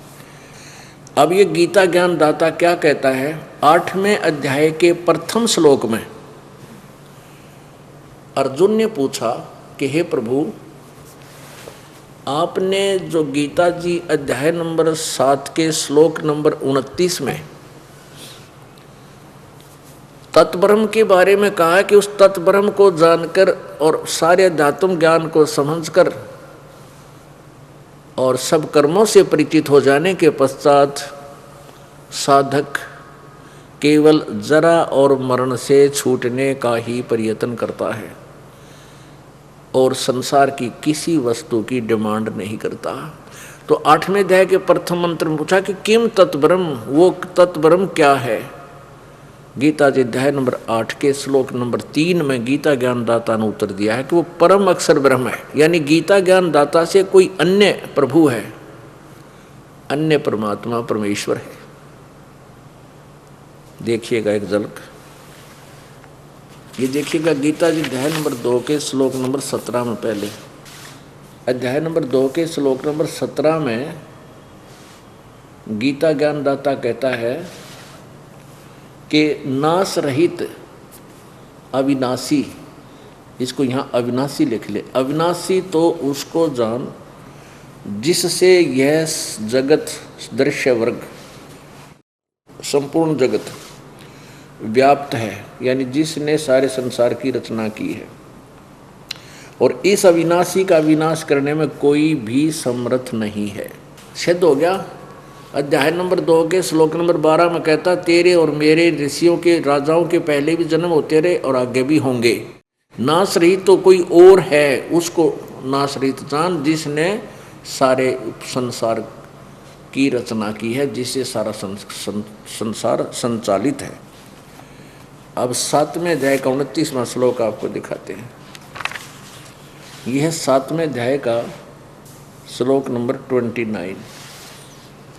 अब ये गीता ज्ञानदाता क्या कहता है? 8वें अध्याय के प्रथम श्लोक में अर्जुन ने पूछा कि हे प्रभु, आपने जो गीता जी अध्याय नंबर 7 के श्लोक नंबर 29 में तत्ब्रह्म के बारे में कहा कि उस तत्ब्रह्म को जानकर और सारे अध्यात्म ज्ञान को समझकर और सब कर्मों से परिचित हो जाने के पश्चात साधक केवल जरा और मरण से छूटने का ही प्रयत्न करता है और संसार की किसी वस्तु की डिमांड नहीं करता। तो 8वें अध्याय के प्रथम मंत्र में पूछा कि किम तत्ब्रह्म, वो तत्ब्रह्म क्या है? गीता जी अध्याय नंबर 8 के श्लोक नंबर 3 में गीता ज्ञानदाता ने उत्तर दिया है कि वो परम अक्षर ब्रह्म है। यानी गीता ज्ञानदाता से कोई अन्य प्रभु है, अन्य परमात्मा परमेश्वर है। देखिएगा एक झलक, ये देखिएगा गीता जी अध्याय नंबर 2 के श्लोक नंबर 17 में, पहले अध्याय नंबर 2 के श्लोक नंबर 17 में गीता ज्ञानदाता कहता है कि नाश रहित अविनाशी, इसको यहाँ अविनाशी लिख ले, अविनाशी तो उसको जान जिससे यह जगत दृश्य वर्ग संपूर्ण जगत व्याप्त है, यानी जिसने सारे संसार की रचना की है, और इस अविनाशी का विनाश करने में कोई भी समर्थ नहीं है। सिद्ध हो गया। अध्याय नंबर 2 के श्लोक नंबर 12 में कहता, तेरे और मेरे ऋषियों के राजाओं के पहले भी जन्म होते रहे और आगे भी होंगे। नाश रहित तो कोई और है, उसको नाश रहित जान जिसने सारे संसार की रचना की है, जिससे सारा संसार संचालित है। अब 7वें अध्याय का 29वां श्लोक आपको दिखाते हैं। यह 7वें अध्याय का श्लोक नंबर 29,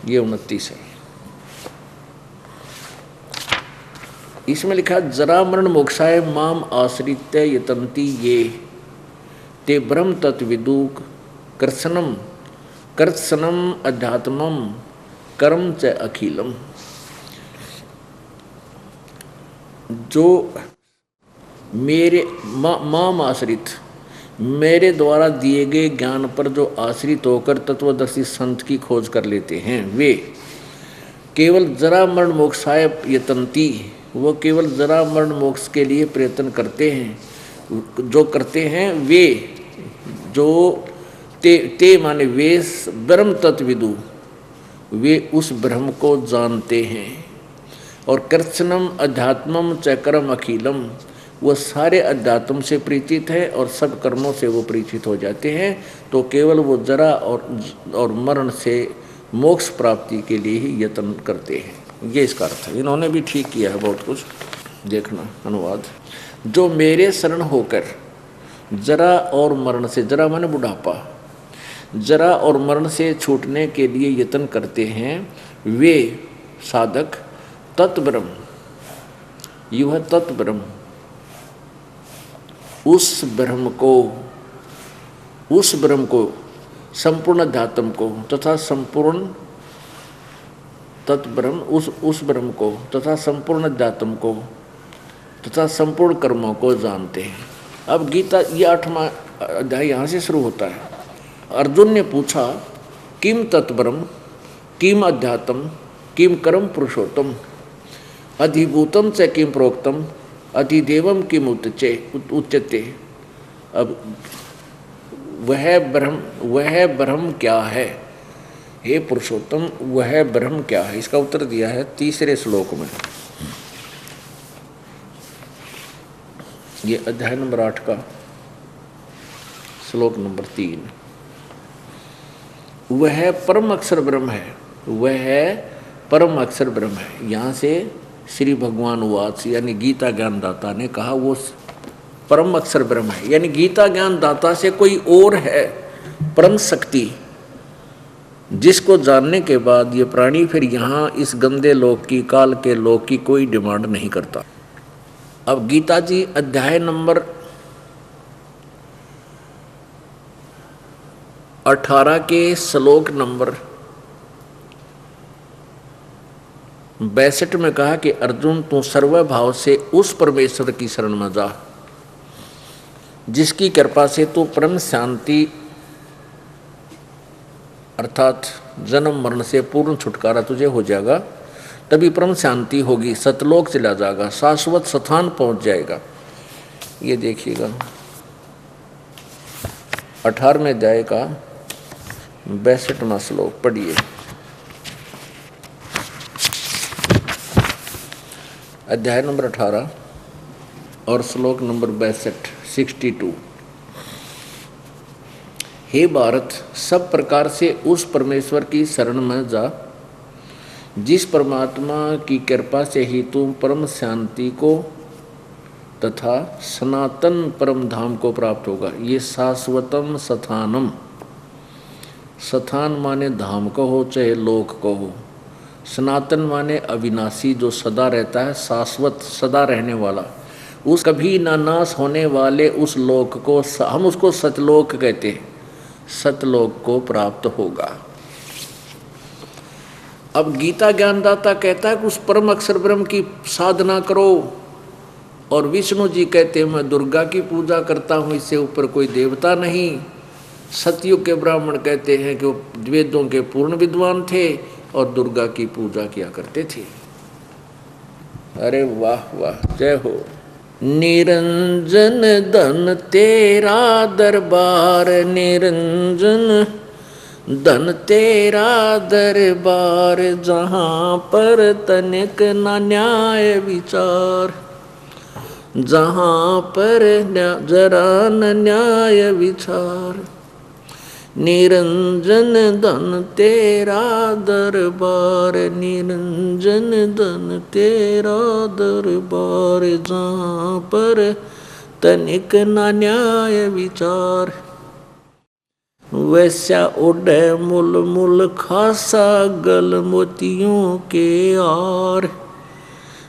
ये 29 है। इसमें लिखा, जरा मरण मोक्षाय माम आश्रित्य यतन्ति ये ते ब्रह्म तत्विदु कर्षणम अध्यात्मम कर्म च अखिलम। जो मेरे माम आश्रित, मेरे द्वारा दिए गए ज्ञान पर जो आश्रित होकर तत्वदर्शी संत की खोज कर लेते हैं वे केवल जरा मरण मोक्षाय यतन्ति, वो केवल जरा मरण मोक्ष के लिए प्रयत्न करते हैं। जो करते हैं वे जो ते माने वे ब्रह्म तत्विदु, वे उस ब्रह्म को जानते हैं। और कृष्णम अध्यात्मम चक्रम अखिलम, वो सारे अध्यात्म से परिचित है और सब कर्मों से वो परिचित हो जाते हैं। तो केवल वो जरा और मरण से मोक्ष प्राप्ति के लिए ही यत्न करते हैं। ये इसका अर्थ है। इन्होंने भी ठीक किया है बहुत कुछ, देखना अनुवाद। जो मेरे शरण होकर जरा और मरण से, जरा माने बुढ़ापा, जरा और मरण से छूटने के लिए यत्न करते हैं वे साधक तत्ब्रह्म, यह तत्ब्रह्म, उस ब्रह्म को संपूर्ण अध्यात्म को तथा संपूर्ण तत्ब्रह्म, उस ब्रह्म को तथा संपूर्ण अध्यात्म को तथा संपूर्ण कर्मों को जानते हैं। अब गीता ये 8वां अध्याय यहाँ से शुरू होता है। अर्जुन ने पूछा किम तत्ब्रह्म किम अध्यात्म किम कर्म पुरुषोत्तम अधिभूतम च किम प्रोक्तम अधिदेवम किम उच्यते। अब वह ब्रह्म क्या है, हे पुरुषोत्तम वह ब्रह्म क्या है, इसका उत्तर दिया है 3 श्लोक में। ये अध्याय नंबर 8 का श्लोक नंबर 3। वह परम अक्षर ब्रह्म है, वह परम अक्षर ब्रह्म है। यहाँ से श्री भगवान वाच यानी गीता ज्ञानदाता ने कहा वो परम अक्षर ब्रह्म है, यानी गीता ज्ञानदाता से कोई और है परम शक्ति, जिसको जानने के बाद ये प्राणी फिर यहाँ इस गंदे लोक की, काल के लोक की कोई डिमांड नहीं करता। अब गीता जी अध्याय नंबर 18 के श्लोक नंबर 62 में कहा कि अर्जुन तू सर्वभाव से उस परमेश्वर की शरण में जा जिसकी कृपा से तू परम शांति अर्थात जन्म मरण से पूर्ण छुटकारा तुझे हो जाएगा, तभी परम शांति होगी, सतलोक चला जाएगा, शाश्वत स्थान पहुंच जाएगा। ये देखिएगा 18वें अध्याय का 62वां श्लोक पढ़िए। अध्याय नंबर 18 और श्लोक नंबर 62। हे भारत, सब प्रकार से उस परमेश्वर की शरण में जा जिस परमात्मा की कृपा से ही तुम परम शांति को तथा सनातन परम धाम को प्राप्त होगा। ये शाश्वतम स्थानम, स्थान माने धाम को हो चाहे लोक को हो, सनातन माने अविनाशी जो सदा रहता है, शाश्वत सदा रहने वाला, उस कभी ना नाश होने वाले उस लोक को हम उसको सतलोक कहते हैं, सतलोक को प्राप्त होगा। अब गीता ज्ञानदाता कहता है कि उस परम अक्षर ब्रह्म की साधना करो, और विष्णु जी कहते हैं मैं दुर्गा की पूजा करता हूँ, इससे ऊपर कोई देवता नहीं। सतयुग के ब्राह्मण कहते हैं कि वो वेदों के पूर्ण विद्वान थे और दुर्गा की पूजा किया करते थे। अरे वाह वाह, जय हो। निरंजन धन तेरा दरबार, निरंजन धन तेरा दरबार, जहाँ पर तनिक न न्याय विचार, जहाँ पर जरा न न्याय विचार। निरंजन धन तेरा दरबार, निरंजन धन तेरा दरबार, जहाँ पर तनिक न न्याय विचार। वैसा उड़े मुल मुल खासा गल मोतियों के आर,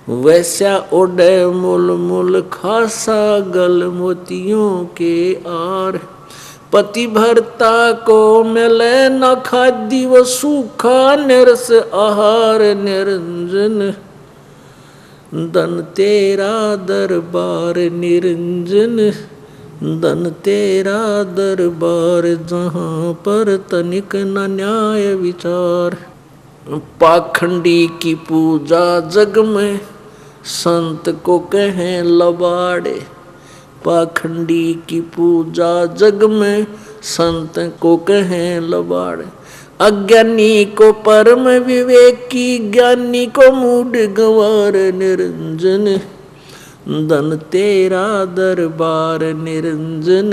वैसा उड़े मुल मुल खासा गल मोतियों के आर। पति भरता को मिले न खादी वो सूखा निरस आहार, निरंजन धन तेरा दरबार, निरंजन धन तेरा दरबार जहाँ पर तनिक न न्याय विचार। पाखंडी की पूजा जग में संत को कहें लबाड़े। पाखंडी की पूजा जग में संत को कहें लबाड़े। अज्ञानी को परम विवेकी, ज्ञानी को मूड गंवार निरंजन। धन तेरा दरबार निरंजन,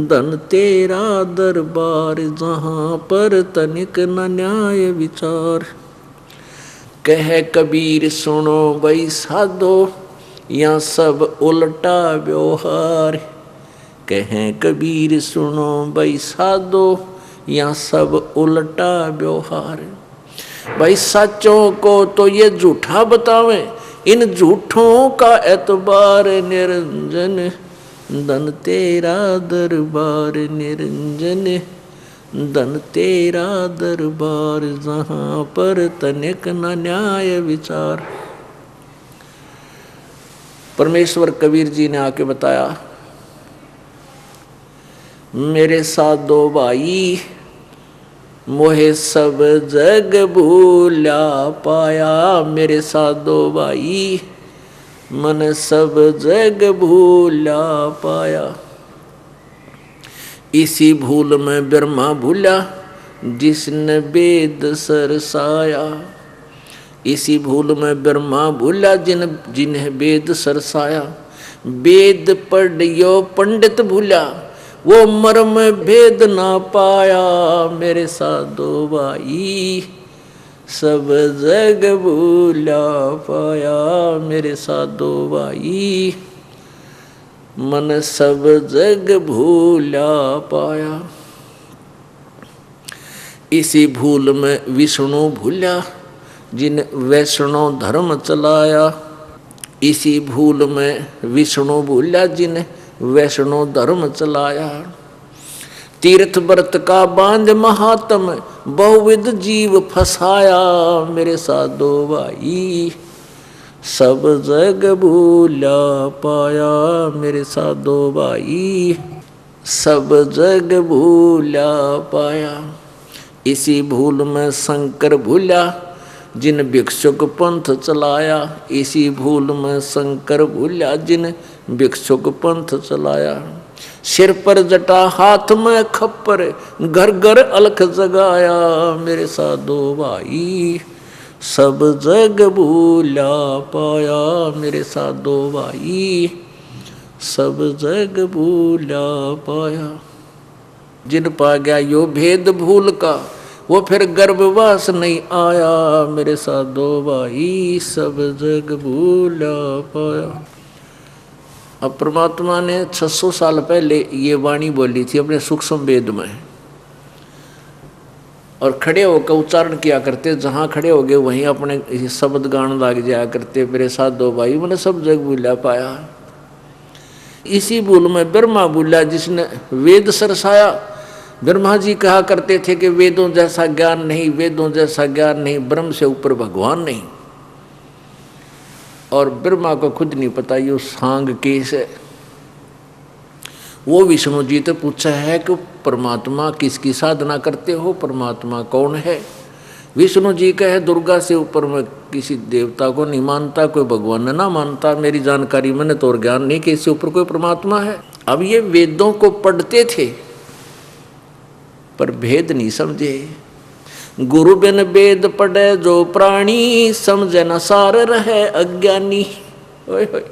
धन तेरा दरबार जहाँ पर तनिक न न्याय विचार। कह कबीर सुनो भाई साधो, या सब उल्टा व्यवहार। कहें कबीर सुनो भाई साधो, या सब उल्टा व्यवहार। भाई सच्चों को तो ये झूठा बतावे, इन झूठों का एतबार निरंजन। धन तेरा दरबार निरंजन, धन तेरा दरबार जहाँ पर तनिक न न्याय विचार। परमेश्वर कबीर जी ने आके बताया, मेरे साधो भाई मोहे सब जग भूला पाया। मेरे साधो भाई मन सब जग भूला पाया। इसी भूल में ब्रह्मा भूला जिसने वेद सरसाया। इसी भूल में ब्रह्मा भूला जिन्हें वेद सरसाया। वेद पढ़ियो पंडित भूला, वो मर्म भेद ना पाया। मेरे साधो भाई सब जग भूला पाया। मेरे साधो भाई मन सब जग भूला पाया। इसी भूल में विष्णु भूला जिन वैष्णव धर्म चलाया। इसी भूल में विष्णु भूला जिन वैष्णव धर्म चलाया। तीर्थ व्रत का बांध महात्म बहुविध जीव फसाया। मेरे साधो भाई सब जग भूला पाया। मेरे साधो भाई सब जग भूला पाया। इसी भूल में शंकर भूला जिन भिक्षुक पंथ चलाया। इसी भूल में शंकर भूला जिन भिक्षुक पंथ चलाया। सिर पर जटा हाथ में खप्पर, घर घर अलख जगाया। मेरे साधो भाई सब जग भूला पाया। मेरे साधो भाई सब जग भूला पाया। जिन पा गया यो भेद भूल का, वो फिर गर्भवास नहीं आया। मेरे साधो भाई सब जग भूला पाया। अब परमात्मा ने 600 साल पहले ये वाणी बोली थी अपने सूक्ष्म वेद में, और खड़े होकर उच्चारण किया करते। जहाँ खड़े हो गए वहीं अपने शब्द गान लाग जाया करते। मेरे साधो भाई मैंने सब जग भूला पाया। इसी भूल में ब्रह्मा भूला जिसने वेद सरसाया। ब्रह्मा जी कहा करते थे कि वेदों जैसा ज्ञान नहीं, वेदों जैसा ज्ञान नहीं, ब्रह्म से ऊपर भगवान नहीं। और ब्रह्मा को खुद नहीं पता ये सांग केस है। वो विष्णु जी तो पूछा है कि परमात्मा किसकी साधना करते हो, परमात्मा कौन है। विष्णु जी कहे दुर्गा से ऊपर मैं किसी देवता को नहीं मानता, कोई भगवान ना मानता। मेरी जानकारी मैंने तो और ज्ञान नहीं कि इससे ऊपर कोई परमात्मा है। अब ये वेदों को पढ़ते थे पर भेद नहीं समझे। गुरु बिन वेद पढ़े जो प्राणी, समझे न सार रहे अज्ञानी। ओए होए।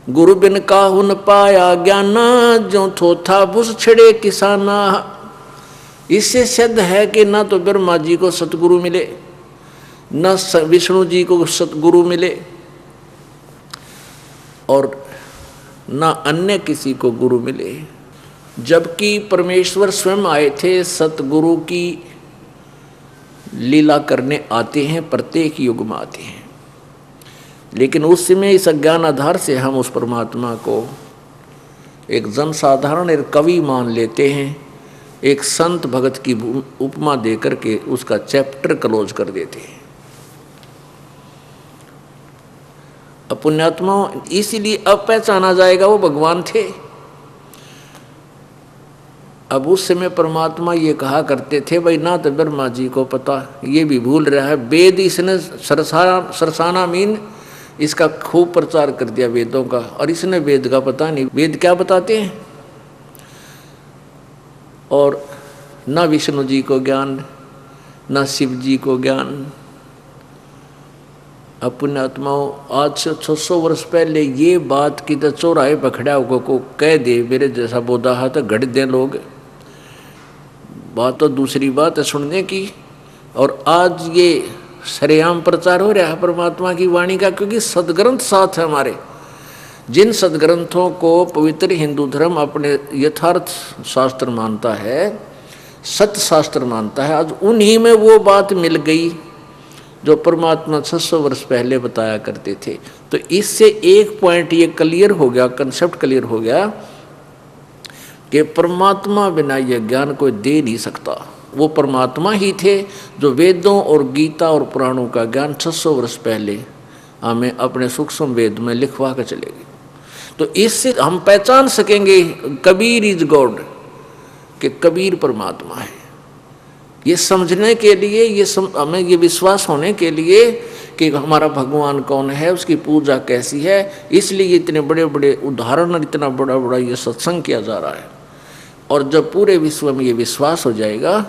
गुरु बिन काहू न पाया ज्ञाना, जो थोथा भुस छिड़े किसाना। इससे सिद्ध है कि ना तो ब्रह्मा जी को सतगुरु मिले, न विष्णु जी को सतगुरु मिले, और न अन्य किसी को गुरु मिले। जबकि परमेश्वर स्वयं आए थे, सतगुरु की लीला करने आते हैं, प्रत्येक युग में आते हैं। लेकिन उस समय इस अज्ञान आधार से हम उस परमात्मा को एक जनसाधारण एक कवि मान लेते हैं, एक संत भगत की उपमा देकर के उसका चैप्टर क्लोज कर देते हैं। पुण्यात्मा इसीलिए अब पहचाना जाएगा वो भगवान थे। अब उस समय परमात्मा ये कहा करते थे, भाई ना तो ब्रह्मा जी को पता, ये भी भूल रहा है। वेद इसने सरसाना मीन इसका खूब प्रचार कर दिया वेदों का, और इसने वेद का पता नहीं, वेद क्या बताते हैं। और ना विष्णु जी को ज्ञान, ना शिव जी को ज्ञान। अपने आत्माओं, आज से 600 वर्ष पहले ये बात की तो चौराहे पकड़ा को कह दे मेरे जैसा बोधा तो घट दे लोग, बात तो दूसरी बात है सुनने की। और आज ये सरेआम प्रचार हो रहा है परमात्मा की वाणी का, क्योंकि सदग्रंथ साथ है हमारे। जिन सदग्रंथों को पवित्र हिंदू धर्म अपने यथार्थ शास्त्र मानता है, सत्य शास्त्र मानता है, आज उन्हीं में वो बात मिल गई जो परमात्मा 600 वर्ष पहले बताया करते थे। तो इससे एक पॉइंट ये क्लियर हो गया, कंसेप्ट क्लियर हो गया कि परमात्मा बिना ये ज्ञान कोई दे नहीं सकता। वो परमात्मा ही थे जो वेदों और गीता और पुराणों का ज्ञान 600 वर्ष पहले हमें अपने सूक्ष्म वेद में लिखवा कर चले गए। तो इससे हम पहचान सकेंगे कबीर इज गॉड, कि कबीर परमात्मा है। ये समझने के लिए, हमें ये विश्वास होने के लिए कि हमारा भगवान कौन है, उसकी पूजा कैसी है, इसलिए इतने बड़े बड़े उदाहरण और इतना बड़ा बड़ा ये सत्संग किया जा रहा है। और जब पूरे विश्व में ये विश्वास हो जाएगा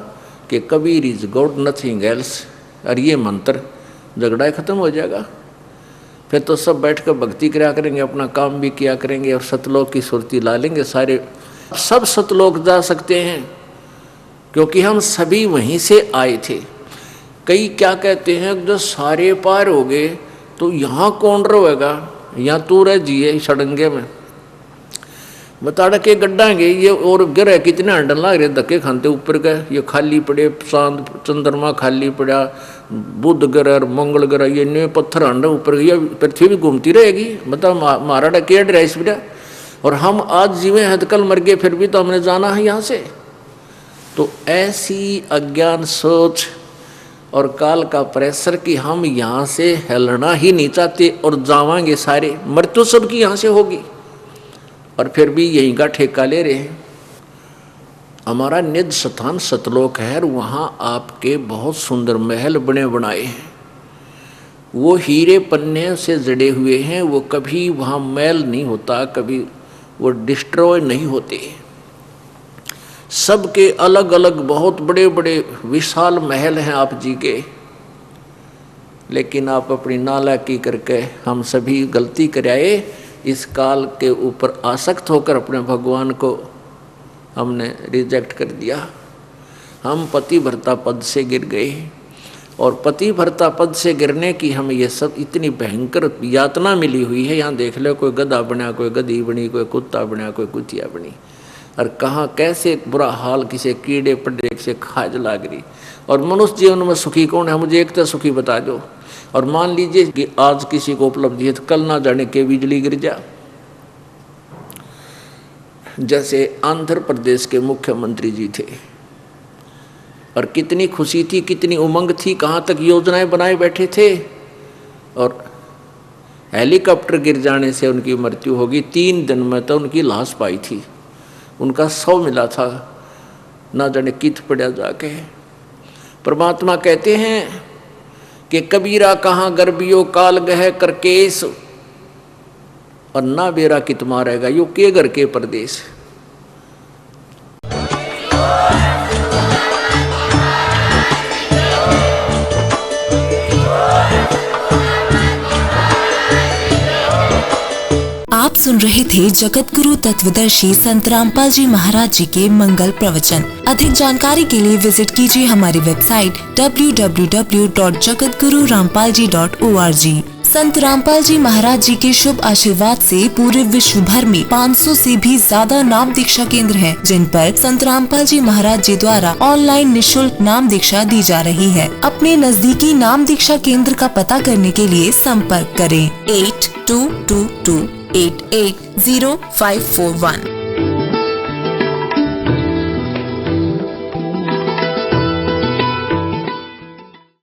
कि Kabir is God nothing else, और ये मंत्र, झगड़ा खत्म हो जाएगा। फिर तो सब बैठ कर भक्ति किया करेंगे, अपना काम भी किया करेंगे, और सतलोक की सुरती ला लेंगे। सारे सब सतलोक जा सकते हैं, क्योंकि हम सभी वहीं से आए थे। कई क्या कहते हैं, जो सारे पार हो गए तो यहाँ कौन रहेगा, यहाँ तू रह जिए सड़ंगे में बता के गड्ढाएंगे ये। और गिर है कितने हंडन लाग रहे, धक्के खाते ऊपर गए, ये खाली पड़े, चांद चंद्रमा खाली पड़ा, बुध ग्रह मंगल ग्रह, ये नए पत्थर हंड ऊपर गए, पृथ्वी भी घूमती रहेगी। बता मारा डकेड़ रहा इस बेटा। और हम आज जीवे हैं, कल मर गए, फिर भी तो हमने जाना है यहाँ से। तो ऐसी अज्ञान सोच और काल का प्रेशर कि हम यहाँ से हिलना ही नहीं चाहते और जावांगे सारे, मृत्यु सबकी यहाँ से होगी, और फिर भी यहीं का ठेका ले रहे हैं। हमारा निज स्थान सतलोक है, और वहाँ आपके बहुत सुंदर महल बने बनाए हैं। वो हीरे पन्ने से जड़े हुए हैं, वो कभी वहाँ मैल नहीं होता, कभी वो डिस्ट्रॉय नहीं होते। सबके अलग अलग बहुत बड़े बड़े विशाल महल हैं आप जी के, लेकिन आप अपनी नालायकी करके हम सभी गलती कराए, इस काल के ऊपर आसक्त होकर अपने भगवान को हमने रिजेक्ट कर दिया। हम पतिव्रता पद से गिर गए, और पतिव्रता पद से गिरने की हमें ये सब इतनी भयंकर यातना मिली हुई है। यहाँ देख लो, कोई गधा बना, कोई गधी बनी, कोई कुत्ता बना, कोई कुतिया बनी, और कहाँ कैसे बुरा हाल, किसी कीड़े पड़े, किसी खाज लाग रही। और मनुष्य जीवन में सुखी कौन है, मुझे एक तो सुखी बता दो। और मान लीजिए कि आज किसी को उपलब्धि है, तो कल ना जाने के बिजली गिर जा। जैसे आंध्र प्रदेश के मुख्यमंत्री जी थे, और कितनी खुशी थी, कितनी उमंग थी, कहाँ तक योजनाएं बनाए बैठे थे, और हेलीकॉप्टर गिर जाने से उनकी मृत्यु होगी। 3 दिन में तो उनकी लाश पाई थी, उनका शव मिला था, ना जाने कित पड़ा जाके। परमात्मा कहते हैं कि कबीरा कहाँ गर्भियो काल गह कर केस, और ना बेरा कित मारेगा यो के घर के परदेश। आप सुन रहे थे जगत गुरु तत्वदर्शी संत रामपाल जी महाराज जी के मंगल प्रवचन। अधिक जानकारी के लिए विजिट कीजिए हमारी वेबसाइट www.jagatgururampalji.org। संत रामपाल जी महाराज जी के शुभ आशीर्वाद से पूरे विश्व भर में 500 से भी ज्यादा नाम दीक्षा केंद्र हैं, जिन पर संत रामपाल जी महाराज जी द्वारा ऑनलाइन निःशुल्क नाम दीक्षा दी जा रही है। अपने नजदीकी नाम दीक्षा केंद्र का पता करने के लिए संपर्क करें 8222880541।